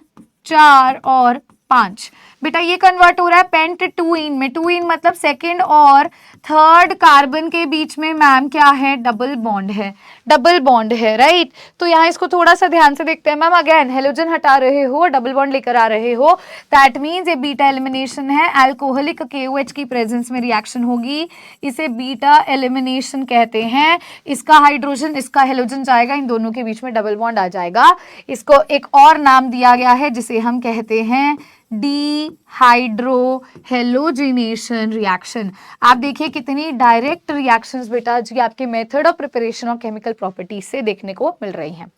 Speaker 1: 4 और 5। बेटा ये कन्वर्ट हो रहा है पेंट 2 इन में। 2 इन मतलब सेकेंड और थर्ड कार्बन के बीच में मैम क्या है, डबल बॉन्ड है, डबल बॉन्ड है, राइट। तो यहाँ इसको थोड़ा सा ध्यान से देखते हैं मैम। अगेन हेलोजन हटा रहे हो, डबल बॉन्ड लेकर आ रहे हो, दैट मीन्स ये बीटा एलिमिनेशन है। अल्कोहलिक KOH की प्रेजेंस में रिएक्शन होगी, इसे बीटा एलिमिनेशन कहते हैं। इसका हाइड्रोजन इसका हेलोजन जाएगा, इन दोनों के बीच में डबल बॉन्ड आ जाएगा। इसको एक और नाम दिया गया है जिसे हम कहते हैं डिहाइड्रोहेलोजिनेशन रिएक्शन। आप देखिए कितनी डायरेक्ट रिएक्शंस बेटा जी आपके मेथड ऑफ प्रिपरेशन और केमिकल प्रॉपर्टीज से देखने को मिल रही हैं।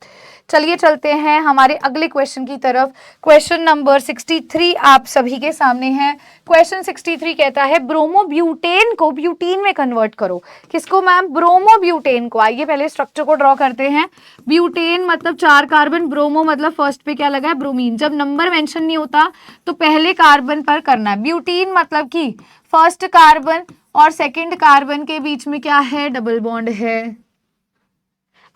Speaker 1: चलिए चलते हैं हमारे अगले क्वेश्चन की तरफ। क्वेश्चन नंबर 63 आप सभी के सामने है। क्वेश्चन 63 कहता है ब्रोमोब्यूटेन को ब्यूटीन में कन्वर्ट करो। किसको मैम, ब्रोमोब्यूटेन को। आइए पहले स्ट्रक्चर को ड्रॉ करते हैं। ब्यूटेन मतलब 4 कार्बन, ब्रोमो मतलब फर्स्ट पे क्या लगा है, ब्रोमीन। जब नंबर मेंशन नहीं होता तो पहले कार्बन पर करना है। ब्यूटीन मतलब कि फर्स्ट कार्बन और सेकंड कार्बन के बीच में क्या है, डबल बॉन्ड है।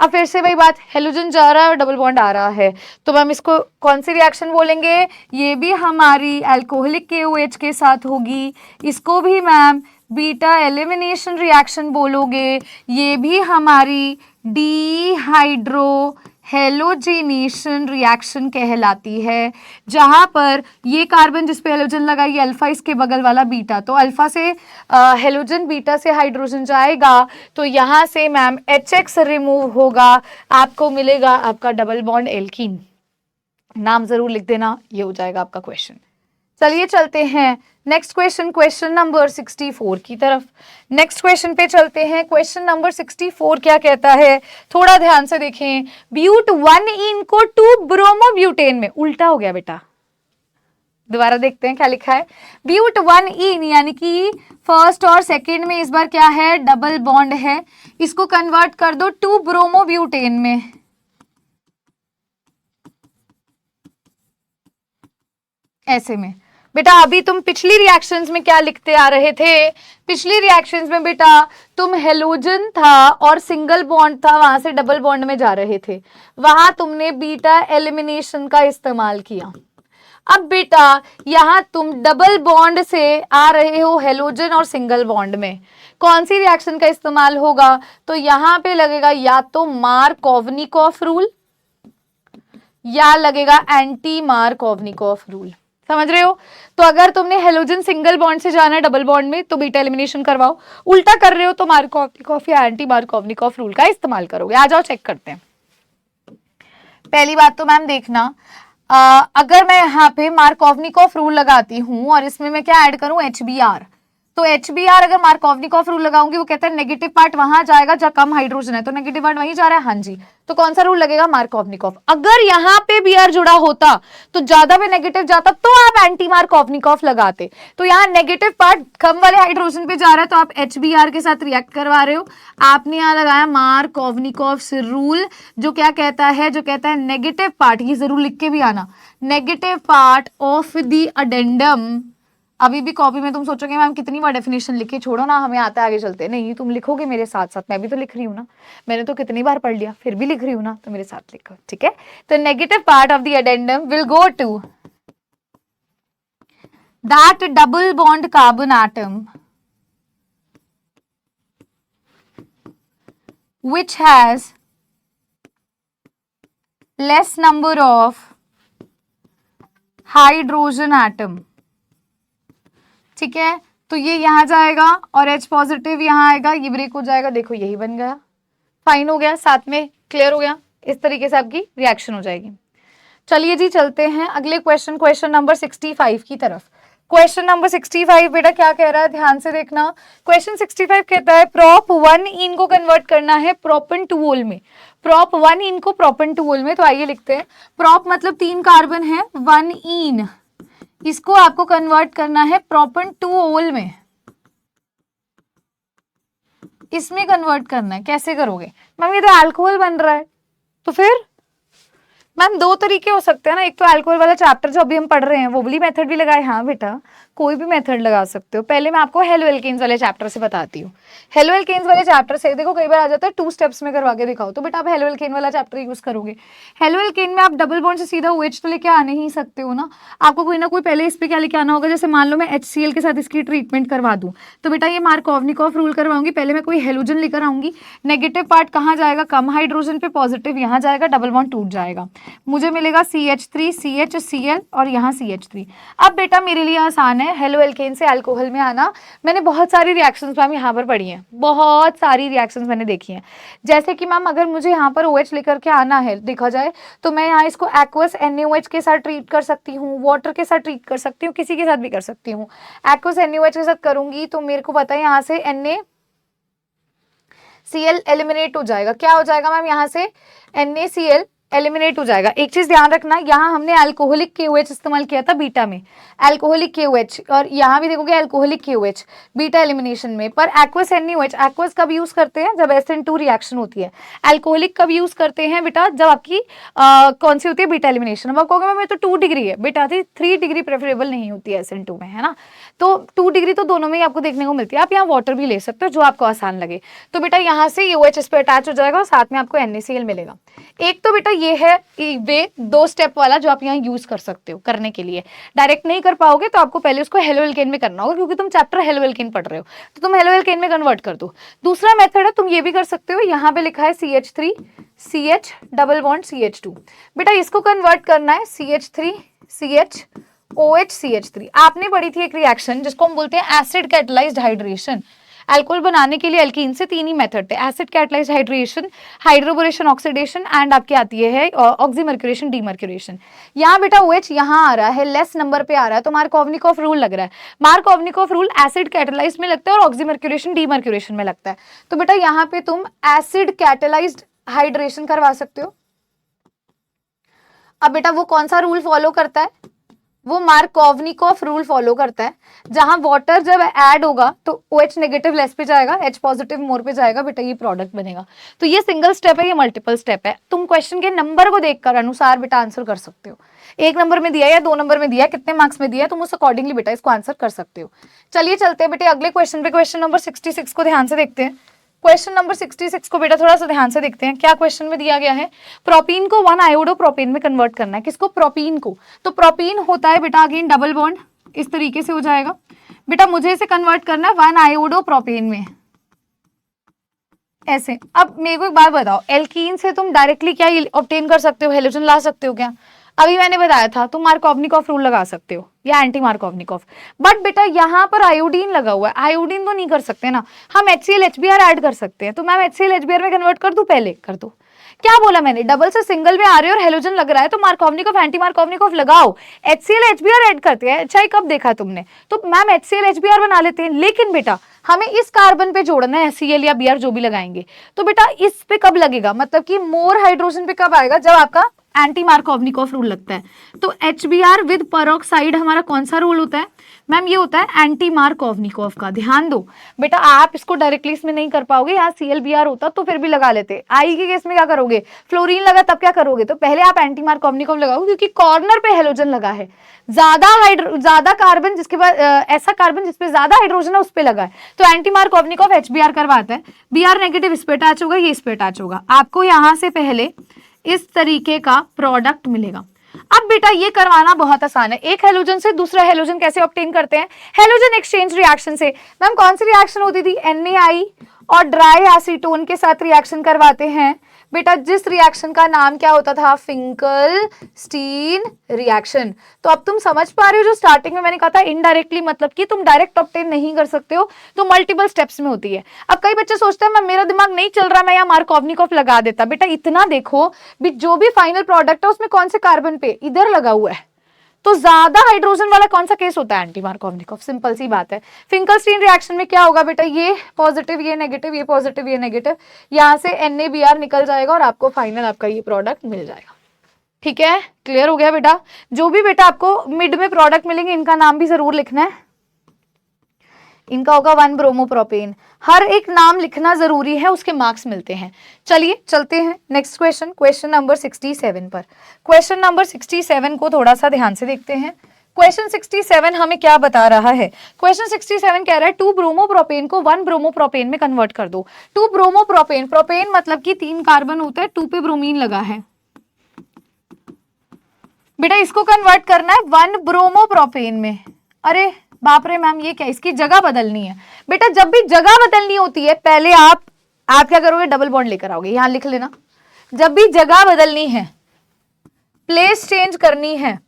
Speaker 1: अब फिर से वही बात, हेलोजन जा रहा है और डबल बॉन्ड आ रहा है, तो मैम इसको कौन सी रिएक्शन बोलेंगे, ये भी हमारी अल्कोहलिक KOH के साथ होगी। इसको भी मैम बीटा एलिमिनेशन रिएक्शन बोलोगे। ये भी हमारी डिहाइड्रो हेलोजिनेशन रिएक्शन कहलाती है, जहां पर ये कार्बन जिस पे हेलोजन लगा ये अल्फा, इसके बगल वाला बीटा, तो अल्फा से हेलोजन, बीटा से हाइड्रोजन जाएगा, तो यहां से मैम HX रिमूव होगा, आपको मिलेगा आपका डबल बॉन्ड एल्कीन। नाम जरूर लिख देना, ये हो जाएगा आपका क्वेश्चन। चलिए चलते हैं नेक्स्ट क्वेश्चन, क्वेश्चन नंबर 64 की तरफ। नेक्स्ट क्वेश्चन पे चलते हैं। क्वेश्चन नंबर 64 क्या कहता है, थोड़ा ध्यान से देखें। ब्यूट 1 इन को 2 ब्रोमोब्यूटेन में, उल्टा हो गया बेटा, दोबारा देखते हैं क्या लिखा है। ब्यूट 1 इन यानी कि फर्स्ट और सेकंड में इस बार क्या है, डबल बॉन्ड है, इसको कन्वर्ट कर दो 2 ब्रोमोब्यूटेन में। ऐसे में बेटा अभी तुम पिछली रिएक्शंस में क्या लिखते आ रहे थे, पिछली रिएक्शंस में बेटा तुम हेलोजन था और सिंगल बॉन्ड था, वहां से डबल बॉन्ड में जा रहे थे, वहां तुमने बीटा एलिमिनेशन का इस्तेमाल किया। अब बेटा यहां तुम डबल बॉन्ड से आ रहे हो हेलोजन और सिंगल बॉन्ड में, कौन सी रिएक्शन का इस्तेमाल होगा, तो यहां पे लगेगा या तो मार्कोवनिकॉफ रूल या लगेगा एंटी मार्कोवनिकॉफ रूल। समझ रहे हो। तो अगर तुमने हेलोजन सिंगल बॉन्ड से जाना है डबल बॉन्ड में तो बीटा एलिमिनेशन करवाओ, उल्टा कर रहे हो तो मार्कोवनिकॉफ या एंटी मार्कोवनिकॉफ रूल का इस्तेमाल करोगे। आ जाओ चेक करते हैं। पहली बात तो मैम देखना, अगर मैं यहाँ पे मार्कोवनिकॉफ रूल लगाती हूँ और इसमें मैं क्या ऐड करूँ, HBr, तो HBr अगर मार्कोवनिकॉफ रूल लगाऊंगी वो कहता है नेगेटिव पार्ट वहां जाएगा जहां कम हाइड्रोजन है, तो नेगेटिव पार्ट वहीं जा रहा है, हाँ जी, तो कौन सा रूल लगेगा, मार्कोवनिकॉफ। अगर यहाँ पे Br जुड़ा होता तो ज्यादा पे नेगेटिव जाता तो आप एंटी मार्कोवनिकॉफ लगाते, तो यहाँ नेगेटिव पार्ट कम वाले हाइड्रोजन पे जा रहा है तो आप HBr के साथ रिएक्ट करवा रहे हो, आपने यहाँ लगाया मार्कोवनिकॉफ रूल, जो क्या कहता है, जो कहता है नेगेटिव पार्ट, ये जरूर लिख के भी आना, negative part of the addendum. अभी भी कॉपी में तुम सोचोगे मैम कितनी बार डेफिनेशन लिखे, छोड़ो ना हमें आता है आगे चलते, नहीं तुम लिखोगे मेरे साथ साथ, मैं भी तो लिख रही हूँ ना, मैंने तो कितनी बार पढ़ लिया फिर भी लिख रही हूँ ना, तो मेरे साथ लिखो, ठीक है। तो negative part of the addendum will go to that double bond carbon atom which has less number of hydrogen atom, ठीक है। तो ये यहाँ जाएगा और H पॉजिटिव यहाँ आएगा, ये ब्रेक हो जाएगा, देखो यही बन गया, फाइन हो गया, साथ में क्लियर हो गया, इस तरीके से आपकी रिएक्शन हो जाएगी। चलिए जी चलते हैं अगले क्वेश्चन, क्वेश्चन नंबर 65 की तरफ। क्वेश्चन नंबर 65 बेटा क्या कह रहा है, ध्यान से देखना। क्वेश्चन 65 कहता है प्रोप 1 इन को कन्वर्ट करना है प्रोपेंटोल में, प्रोप 1 इन को प्रोपेंटोल में, तो आइए लिखते हैं। प्रोप मतलब 3 कार्बन है, 1 इन, इसको आपको कन्वर्ट करना है प्रोपेंटोल में, इसमें कन्वर्ट करना है। कैसे करोगे मैम, ये तो अल्कोहल बन रहा है, तो फिर मैम दो तरीके हो सकते हैं ना, एक तो अल्कोहल वाला चैप्टर जो अभी हम पढ़ रहे हैं वो वाली मेथड भी लगाए। हाँ बेटा कोई भी मेथड लगा सकते हो। पहले मैं आपको हेलो एल्केन्स वाले चैप्टर से बताती हूँ। हेलो एल्केन्स वाले चैप्टर से देखो कई बार आ जाता है 2 स्टेप्स में करवा के दिखाओ, तो बेटा आप हेलो एल्केन वाला चैप्टर यूज करोगे। हेलो एल्केन में आप डबल बॉन्ड से सीधा OH तो लेके आ नहीं सकते हो ना, आपको कोई ना कोई पहले इस पे क्या लेके आना होगा। जैसे मान लो मैं HCl के साथ इसकी ट्रीटमेंट करवा दूं, तो बेटा ये मार्कोवनिकॉफ रूल करवाऊंगी। पहले मैं कोई हेलोजन लेकर आऊंगी, नेगेटिव पार्ट कहाँ जाएगा, कम हाइड्रोजन पे, पॉजिटिव यहाँ जाएगा, डबल बॉन्ड टूट जाएगा, मुझे मिलेगा CH3 CHCl और यहाँ CH3। अब बेटा मेरे लिए आसान है हेलो एल्केन से अल्कोहल में आना। मैंने बहुत सारी रिएक्शंस मैम यहाँ पर पढ़ी हैं, बहुत सारी रिएक्शंस मैंने देखी हैं। जैसे कि मैम अगर मुझे यहाँ पर OH लेकर के आना है देखा जाए, तो मैं यहाँ इसको एक्वस NaOH के साथ ट्रीट कर सकती हूँ, वाटर के साथ ट्रीट कर सकती हूँ, किसी के साथ भी कर सकती हूँ। एक्वस NaOH के साथ करूंगी तो मेरे को पता है यहाँ से NaCl एलिमिनेट हो जाएगा। क्या हो जाएगा मैम, यहाँ से NaCl एलिमिनेट हो जाएगा। एक चीज ध्यान रखना, यहाँ हमने अल्कोहलिक KOH इस्तेमाल किया था बीटा में, अल्कोहलिक KOH, और यहाँ भी देखोगे अल्कोहलिक KOH बीटा एलिमिनेशन में। पर एक्वस NaOH, एक्वस कब यूज करते हैं, जब SN2 रिएक्शन होती है। अल्कोहलिक कब यूज करते हैं बेटा, जब आपकी कौन सी होती है, बीटा एलिमिनेशन। अब आप कहोगे मैं तो 2 डिग्री है, बेटा 3 डिग्री प्रेफरेबल नहीं होती है SN2 में, है ना। तो 2 डिग्री तो दोनों में ही आपको देखने को मिलती है। आप यहाँ वाटर भी ले सकते हो जो आपको आसान लगे। तो बेटा यहाँ से OH इस पे अटैच हो जाएगा और साथ में आपको NaCl मिलेगा। एक तो बेटा ये है वे 2 स्टेप वाला जो आप यहाँ यूज कर सकते हो करने के लिए। डायरेक्ट नहीं कर पाओगे तो आपको पहले उसको हेलो एल्केन में करना होगा, क्योंकि तुम चैप्टर हेलो एल्केन पढ़ रहे हो, तो तुम हेलो एल्केन में कन्वर्ट कर दो। दूसरा मेथड है, तुम ये भी कर सकते हो, यहाँ पे लिखा है CH3 CH double bond CH2, बेटा इसको कन्वर्ट करना है CH3 CH OH CH3। आपने पढ़ी थी एक रिएक्शन जिसको हम बोलते हैं एसिड कैटलाइज्ड हाइड्रेशन। अल्कोहल बनाने के लिए अल्कीन से 3 ही मेथड थे, acid catalysed hydration, hydroboration oxidation and आपकी आती है ऑक्सीमर्क्यूरेशन डीमर्क्यूरेशन। यहाँ बेटा OH यहाँ आ रहा है, लेस नंबर पे आ रहा है, तो मार्कोवनिकॉफ रूल लग रहा है। मार्कोवनिकॉफ रूल एसिड कैटलाइज्ड में लगता है और ऑक्सीमर्क्यूरेशन डीमर्क्यूरेशन में लगता है। तो बेटा यहाँ पे तुम एसिड कैटलाइज्ड हाइड्रेशन करवा सकते हो। अब बेटा वो कौन सा रूल फॉलो करता है, वो मार्कोवनिकॉफ रूल फॉलो करता है, जहां वाटर जब ऐड होगा तो OH नेगेटिव लेस पे जाएगा, H पॉजिटिव मोर पे जाएगा, बेटा ये प्रोडक्ट बनेगा। तो ये सिंगल स्टेप है, ये मल्टीपल स्टेप है। तुम क्वेश्चन के नंबर को देखकर अनुसार बेटा आंसर कर सकते हो। 1 नंबर में दिया है या 2 नंबर में दिया है, कितने मार्क्स में दिया है, तुम उस अकॉर्डिंगली बेटा इसको आंसर कर सकते हो। चलिए चलते हैं बेटे अगले क्वेश्चन पे। क्वेश्चन नंबर 66 को ध्यान से देखते हैं। क्वेश्चन नंबर 66 को बेटा थोड़ा सा ध्यान से देखते हैं। क्या क्वेश्चन में दिया गया है, प्रोपीन को 1 आयोडो प्रोपेन में कन्वर्ट करना है। किसको, प्रोपीन को। तो प्रोपीन होता है बेटा अगेन डबल बॉन्ड, इस तरीके से हो जाएगा। बेटा मुझे इसे कन्वर्ट करना है 1 आयोडो प्रोपेन में, ऐसे। अब मेरे को एक बात बताओ, एल्कीन से तुम डायरेक्टली क्या ऑब्टेन कर सकते हो, हेलोजन ला सकते हो क्या? अभी मैंने बताया था तुम मार्कोवनिकॉफ रूल लगा सकते हो या एंटी मार्कोवनिकॉफ, बट बेटा यहाँ पर आयोडीन लगा हुआ है, आयोडीन तो नहीं कर सकते ना। हम HCl HBr ऐड कर सकते हैं, तो मैम HCl HBr में कन्वर्ट कर दूं, पहले कर दो। क्या बोला मैंने, डबल से सिंगल में आ रहे हो और हेलोजन लग रहा है, तो मार्कोवनिकॉफ एंटी मार्कोवनिकॉफ लगाओ। HCl HBr ऐड करते हैं, अच्छा कब देखा तुमने, तो मैम HCl HBr बना लेते हैं। लेकिन बेटा हमें इस कार्बन पे जोड़ना है Cl या Br जो भी लगाएंगे, तो बेटा इस पे कब लगेगा, मतलब कि मोर हाइड्रोजन पे कब आएगा, जब आपका एंटी मार्कोवनिकॉफ रूल लगता है। तो HBr विद पेरोक्साइड हमारा कौन सा रूल होता है मैम, ये होता है एंटी मार्कोवनिकॉफ का। ध्यान दो बेटा, आप इसको डायरेक्टली इसमें नहीं कर पाओगे, यहाँ ClBr होता तो फिर भी लगा लेते। आई के केस में क्या करोगे, फ्लोरीन लगा तब क्या करोगे, तो पहले आप एंटी मार्कोवनिकॉफ लगाओगे, क्योंकि कॉर्नर पे हेलोजन लगा है, ज्यादा कार्बन जिसके पास ऐसा कार्बन जिसपे ज्यादा हाइड्रोजन है उस पे लगा है, तो एंटी मार्कोवनिकॉफ HBr करवाता है। Br नेगेटिव इस पे अटैच होगा, ये इस पे अटैच होगा, आपको यहाँ से पहले इस तरीके का प्रोडक्ट मिलेगा। अब बेटा ये करवाना बहुत आसान है, एक हेलोजन से दूसरा हेलोजन कैसे ऑब्टेन करते हैं, हेलोजन एक्सचेंज रिएक्शन से। मैम कौन सी रिएक्शन होती थी, NaI और ड्राई एसीटोन के साथ रिएक्शन करवाते हैं बेटा, जिस रिएक्शन का नाम क्या होता था, फिंकल-स्टीन रिएक्शन। तो अब तुम समझ पा रहे हो, जो स्टार्टिंग में मैंने कहा था इनडायरेक्टली, मतलब कि तुम डायरेक्ट ऑब्टेन नहीं कर सकते हो, तो मल्टीपल स्टेप्स में होती है। अब कई बच्चे सोचते हैं मैं, मेरा दिमाग नहीं चल रहा, मैं यहाँ मार्कोवनिकॉफ लगा देता। बेटा इतना देखो भी, जो भी फाइनल प्रोडक्ट है उसमें कौन से कार्बन पे इधर लगा हुआ है, तो ज्यादा हाइड्रोजन वाला कौन सा केस होता है, एंटी मार्कोवनिकॉफ। सिंपल सी बात है। फिंकल-स्टीन रिएक्शन में क्या होगा बेटा, ये पॉजिटिव ये नेगेटिव, ये पॉजिटिव ये नेगेटिव, यहाँ से NaBr निकल जाएगा और आपको फाइनल आपका ये प्रोडक्ट मिल जाएगा। ठीक है, क्लियर हो गया बेटा। जो भी बेटा आपको मिड में प्रोडक्ट मिलेंगे इनका नाम भी जरूर लिखना है, इनका होगा 1 ब्रोमोप्रोपेन। हर एक नाम लिखना जरूरी है, उसके मार्क्स मिलते हैं। चलिए चलते हैं नेक्स्ट क्वेश्चन, क्वेश्चन नंबर 67 पर। क्वेश्चन नंबर 67 को थोड़ा सा ध्यान से देखते हैं। क्वेश्चन 67 हमें क्या बता रहा है? क्वेश्चन 67 कह रहा है 2 ब्रोमोप्रोपेन को 1 ब्रोमोप्रोपेन में कन्वर्ट कर दो। 2 ब्रोमोप्रोपेन, प्रोपेन मतलब कि 3 कार्बन होता है, 2 पे ब्रोमीन लगा है। बेटा इसको कन्वर्ट करना है 1 ब्रोमोप्रोपेन में। अरे बाप रे मैम, ये क्या, इसकी जगह बदलनी है। बेटा जब भी जगह बदलनी होती है, पहले आप क्या करोगे, डबल बॉन्ड लेकर आओगे। यहां लिख लेना, जब भी जगह बदलनी है, प्लेस चेंज करनी है,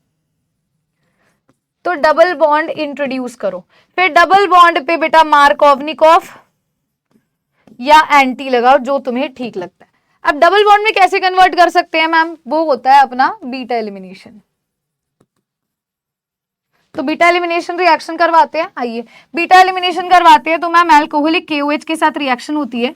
Speaker 1: तो डबल बॉन्ड इंट्रोड्यूस करो। फिर डबल बॉन्ड पे बेटा मार्कोवनिकॉफ या एंटी लगाओ, जो तुम्हें ठीक लगता है। अब डबल बॉन्ड में कैसे कन्वर्ट कर सकते हैं मैम? वो होता है अपना बीटा एलिमिनेशन। तो बीटा एलिमिनेशन रिएक्शन करवाते हैं। आइए बीटा एलिमिनेशन करवाते हैं, तो मैम अल्कोहलिक KOH के साथ रिएक्शन होती है।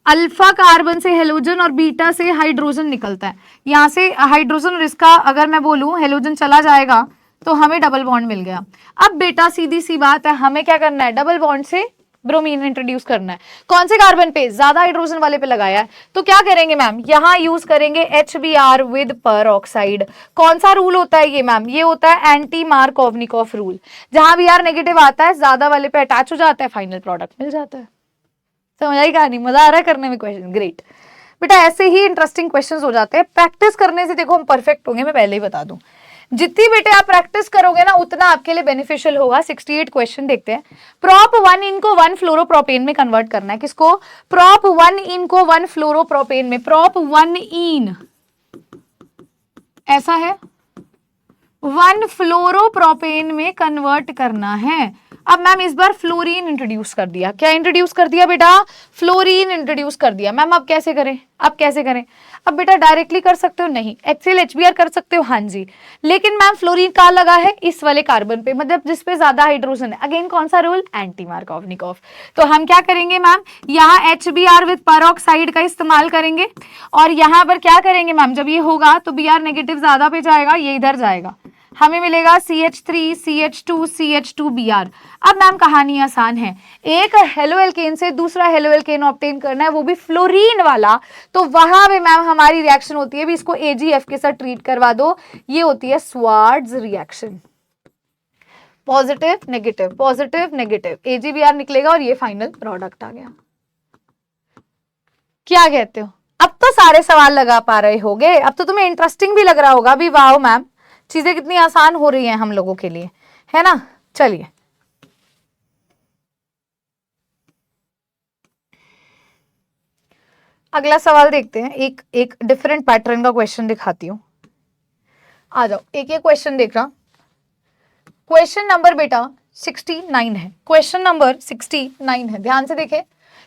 Speaker 1: अल्फा कार्बन से हेलोजन और बीटा से हाइड्रोजन निकलता है। यहां से हाइड्रोजन और इसका अगर मैं बोलूं हेलोजन चला जाएगा तो हमें डबल बॉन्ड मिल गया। अब बेटा सीधी सी बात है, हमें क्या करना है, डबल बॉन्ड से ब्रोमीन इंट्रोड्यूस करना है। कौन से कार्बन पे? ज्यादा हाइड्रोजन वाले पे लगाया है। तो क्या करेंगे मैम, यहां यूज करेंगे HBr विद परऑक्साइड। कौन सा रूल होता है ये मैम? ये होता है एंटी मार्कोवनिकॉफ रूल। जहां Br नेगेटिव आता है, ज्यादा वाले पे अटैच हो जाता है, फाइनल प्रोडक्ट मिल जाता है। समझ आई कहानी? मजा आ रहा है करने में क्वेश्चन? ग्रेट बेटा, ऐसे ही इंटरेस्टिंग क्वेश्चंस हो जाते हैं। प्रैक्टिस करने से देखो हम परफेक्ट होंगे, मैं पहले ही बता दूं। जितनी बेटे आप प्रैक्टिस करोगे ना, उतना आपके लिए बेनिफिशियल होगा। 68 क्वेश्चन देखते हैं। प्रॉप 1 इन को 1 फ्लोरोप्रोपेन में कन्वर्ट करना है। किसको? प्रॉप 1 इन को 1 फ्लोरोप्रोपेन में। प्रॉप 1 इन ऐसा है, 1 फ्लोरोप्रोपेन में कन्वर्ट करना है। अब मैम इस बार फ्लोरीन इंट्रोड्यूस कर दिया। क्या इंट्रोड्यूस कर दिया बेटा? फ्लोरीन इंट्रोड्यूस कर दिया। मैम अब कैसे करें? अब कैसे करें? अब बेटा डायरेक्टली कर सकते हो, नहीं। HCl HBr कर सकते हो, हाँ जी। लेकिन मैम फ्लोरीन कहाँ लगा है? इस वाले कार्बन पे, मतलब जिसपे ज्यादा हाइड्रोजन है। अगेन कौन सा रूल? Anti Markovnikov. तो हम क्या करेंगे मैम, यहाँ HBr विद परऑक्साइड का इस्तेमाल करेंगे। और यहाँ पर क्या करेंगे मैम, जब ये होगा तो Br नेगेटिव ज्यादा पे जाएगा, ये इधर जाएगा, हमें मिलेगा CH3 CH2 CH2 Br। अब मैम कहानी आसान है, एक हेलो एल्केन से दूसरा हेलो एल्केन ऑब्टेन करना है, वो भी फ्लोरीन वाला। तो वहां पे मैम हमारी रिएक्शन होती है, भी इसको AgF के साथ ट्रीट करवा दो, ये होती है Swarts reaction. Positive negative, positive negative, AgBr निकलेगा और ये फाइनल प्रोडक्ट आ गया। क्या कहते हो? अब तो सारे सवाल लगा पा रहे होगे, अब तो तुम्हें इंटरेस्टिंग भी लग रहा होगा भी, वाह मैम चीजें कितनी आसान हो रही हैं हम लोगों के लिए, है ना। चलिए अगला सवाल देखते हैं। एक डिफरेंट पैटर्न का क्वेश्चन दिखाती हूं, आ जाओ। एक क्वेश्चन देख रहा, क्वेश्चन नंबर बेटा 69 है। क्वेश्चन नंबर 69 है, ध्यान से देखें।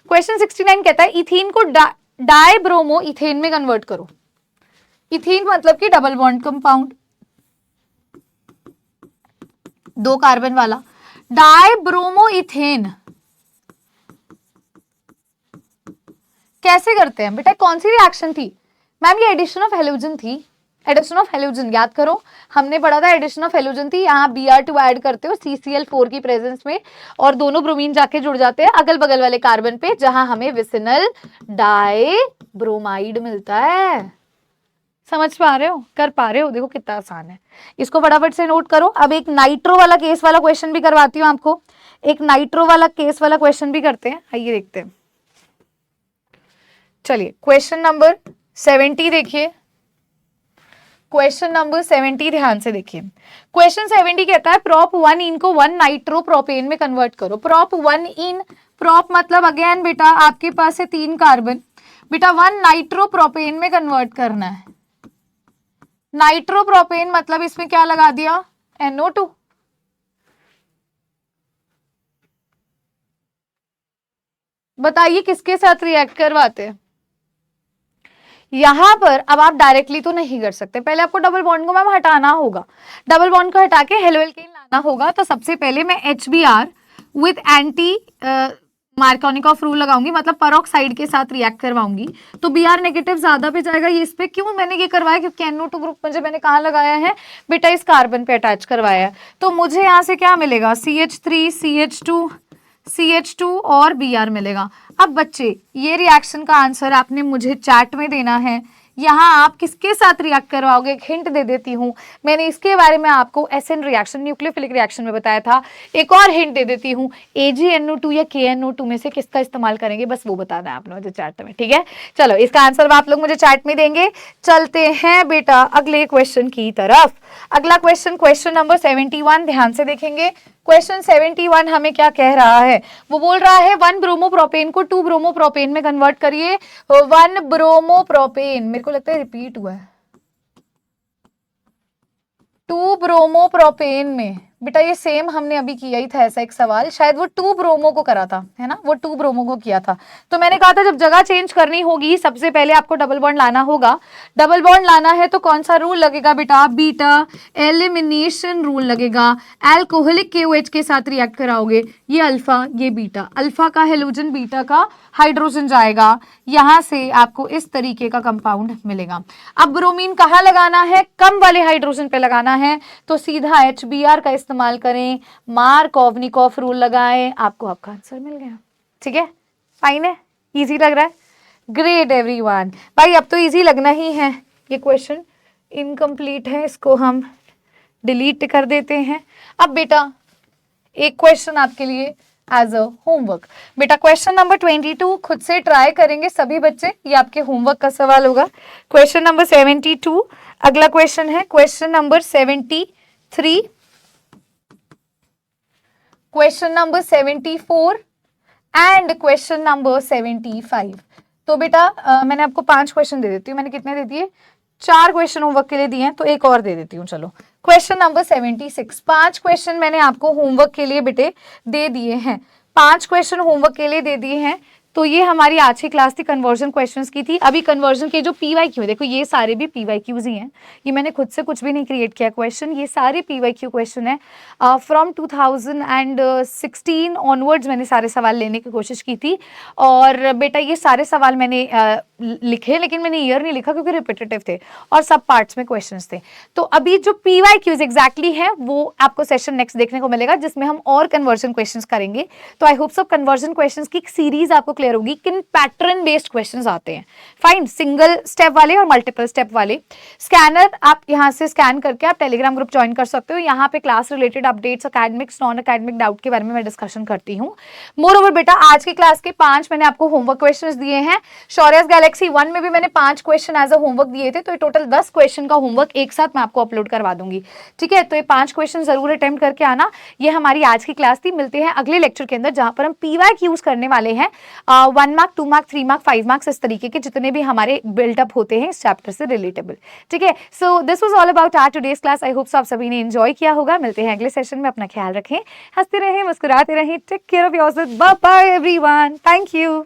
Speaker 1: क्वेश्चन 69 कहता है इथीन को डाइब्रोमो इथेन में कन्वर्ट करो। इथीन मतलब कि डबल बॉन्ड कंपाउंड, 2 कार्बन वाला। डाइब्रोमो इथेन कैसे करते हैं बेटा? कौन सी रिएक्शन थी मैम? ये एडिशन ऑफ हेलोजन थी। एडिशन ऑफ हेलोजन याद करो, हमने पढ़ा था एडिशन ऑफ हेलोजन थी। यहाँ Br2 ऐड करते हो CCl4 की प्रेजेंस में, और दोनों ब्रोमीन जाके जुड़ जाते हैं अगल बगल वाले कार्बन पे, जहां हमें विसिनल डाइब्रोमाइड मिलता है। समझ पा रहे हो? कर पा रहे हो? देखो कितना आसान है, इसको फटाफट से नोट करो। अब एक नाइट्रो वाला केस वाला क्वेश्चन भी करवाती हूँ आपको, एक नाइट्रो वाला केस वाला क्वेश्चन भी करते हैं। आइए देखते हैं। चलिए क्वेश्चन नंबर 70 देखिए, क्वेश्चन नंबर 70 ध्यान से देखिए। क्वेश्चन 70 कहता है प्रॉप 1 इन को 1 नाइट्रोप्रोपेन में कन्वर्ट करो। प्रॉप 1 इन, प्रॉप मतलब अगेन बेटा आपके पास है 3 कार्बन, बेटा 1 नाइट्रोप्रोपेन में कन्वर्ट करना है। नाइट्रोप्रोपेन मतलब इसमें क्या लगा दिया? NO2। बताइए किसके साथ रिएक्ट करवाते हैं? यहां पर अब आप डायरेक्टली तो नहीं कर सकते, पहले आपको डबल बॉन्ड को मैम हटाना होगा। डबल बॉन्ड को हटा के हेलो एल्केन लाना होगा। तो सबसे पहले मैं HBr with anti Markovnikov rule लगाऊंगी, मतलब परऑक्साइड के साथ रिएक्ट करवाऊंगी। तो Br नेगेटिव ज्यादा पे जाएगा, ये इस पे। क्यों मैंने ये करवाया? क्योंकि NO2 ग्रुप मुझे मैंने कहाँ लगाया है बेटा? इस कार्बन पे अटैच करवाया है। तो मुझे यहाँ से क्या मिलेगा? CH3 CH2 CH2 और Br मिलेगा। अब बच्चे ये रिएक्शन का आंसर आपने मुझे चैट में देना है। यहाँ आप किसके साथ रिएक्ट करवाओगे, एक हिंट दे देती हूँ, मैंने इसके बारे में आपको एसएन रिएक्शन, न्यूक्लियोफिलिक रिएक्शन में बताया था। एक और हिंट दे देती हूँ, AgNO2 या KNO2 में से किसका इस्तेमाल करेंगे, बस वो बताना है आपने मुझे चैट में, ठीक है। चलो इसका आंसर आप लोग मुझे चैट में देंगे। चलते हैं बेटा अगले क्वेश्चन की तरफ। अगला क्वेश्चन, क्वेश्चन नंबर 71, ध्यान से देखेंगे। क्वेश्चन 71 हमें क्या कह रहा है, वो बोल रहा है 1 ब्रोमोप्रोपेन को 2 ब्रोमोप्रोपेन में कन्वर्ट करिए। 1 ब्रोमोप्रोपेन, मेरे को लगता है रिपीट हुआ है, 2 ब्रोमोप्रोपेन में। बेटा ये सेम हमने अभी किया ही था ऐसा एक सवाल, शायद वो 2 ब्रोमो को करा था, है ना, वो 2 ब्रोमो को किया था। तो मैंने कहा था जब जगह चेंज करनी होगी सबसे पहले आपको डबल बॉन्ड लाना होगा। डबल बॉन्ड लाना है तो कौन सा रूल लगेगा बेटा, बीटा एलिमिनेशन रूल लगेगा। एल्कोहलिक KOH के साथ रिएक्ट कराओगे, ये अल्फा ये बीटा, अल्फा का हेलोजन बीटा का हाइड्रोजन जाएगा, यहां से आपको इस तरीके का कंपाउंड मिलेगा। अब ब्रोमीन कहाँ लगाना है, कम वाले हाइड्रोजन पे लगाना है, तो सीधा HBr का इस्तेमाल करें, मार्कोवनिकॉफ रूल लगाएं, आपको आपका आंसर मिल गया। ठीक है, फाइन है, इजी लग रहा है, ग्रेट एवरीवन। भाई अब तो इजी लगना ही है, ये क्वेश्चन इनकम्प्लीट है, इसको हम डिलीट कर देते हैं। अब बेटा एक क्वेश्चन आपके लिए एज अ होमवर्क, बेटा क्वेश्चन नंबर 22 खुद से ट्राई करेंगे सभी बच्चे, ये आपके होमवर्क का सवाल होगा। क्वेश्चन नंबर 72, अगला क्वेश्चन है question number 73, question number 74 and question number 75। तो बेटा मैंने आपको 5 क्वेश्चन दे देती हूँ, मैंने कितने दे दिए, 4 क्वेश्चन होमवर्क के लिए दिए हैं, तो एक और दे देती हूँ। चलो क्वेश्चन नंबर 76, 5 क्वेश्चन मैंने आपको होमवर्क के लिए बेटे दे दिए हैं, 5 क्वेश्चन होमवर्क के लिए दे दिए हैं। तो ये हमारी आज की क्लास थी, कन्वर्जन क्वेश्चंस की थी। अभी कन्वर्जन के जो PYQ, देखो ये सारे भी PYQs ही हैं, ये मैंने खुद से कुछ भी नहीं क्रिएट किया क्वेश्चन, ये सारे PYQ क्वेश्चन है। फ्रॉम 2016 ऑनवर्ड्स मैंने सारे सवाल लेने की कोशिश की थी, और बेटा ये सारे सवाल मैंने लिखे, लेकिन मैंने ईयर नहीं लिखा क्योंकि रिपीटेटिव थे और सब पार्ट्स में क्वेश्चंस थे। तो अभी जो PYQs एग्जैक्टली है वो आपको सेशन नेक्स्ट देखने को मिलेगा, जिसमें हम और कन्वर्जन क्वेश्चंस करेंगे। तो आई होप सब कन्वर्जन क्वेश्चंस की एक सीरीज आपको क्लियर होगी, किन पैटर्न बेस्ड क्वेश्चंस आते हैं। फाइन, सिंगल स्टेप वाले और मल्टीपल स्टेप वाले। स्कैनर आप यहाँ से स्कैन करके आप टेलीग्राम ग्रुप ज्वाइन कर सकते हो, यहाँ पे class related updates, academics non academic doubt के बारे में मैं डिस्कशन करती हूँ। मोर ओवर बेटा आज की क्लास के 5 मैंने आपको होमवर्क क्वेश्चंस दिए हैं। शौर्यस गैलेक्सी 1 में भी मैंने 5 क्वेश्चन एज अ होमवर्क दिए थे, तो टोटल 10 क्वेश्चन का होमवर्क एक साथ मैं आपको अपलोड करवा दूंगी। ठीक है, तो ये 5 क्वेश्चन जरूर अटेम्प्ट करके आना। ये हमारी आज की क्लास थी, मिलते हैं अगले लेक्चर के अंदर जहां पर हम PYQs करने वाले हैं। 1 मार्क, 2 मार्क, 3 मार्क, 5 मार्क्स, इस तरीके के जितने भी हमारे बिल्डअप होते हैं इस चैप्टर से रिलेटेबल। ठीक है, so this was all about our today's class. I hope so आप सभी ने एंजॉय किया होगा। मिलते हैं अगले सेशन में, अपना ख्याल रखें, हंसते रहें, मुस्कुराते रहें, take care of yourself, bye bye everyone, thank you.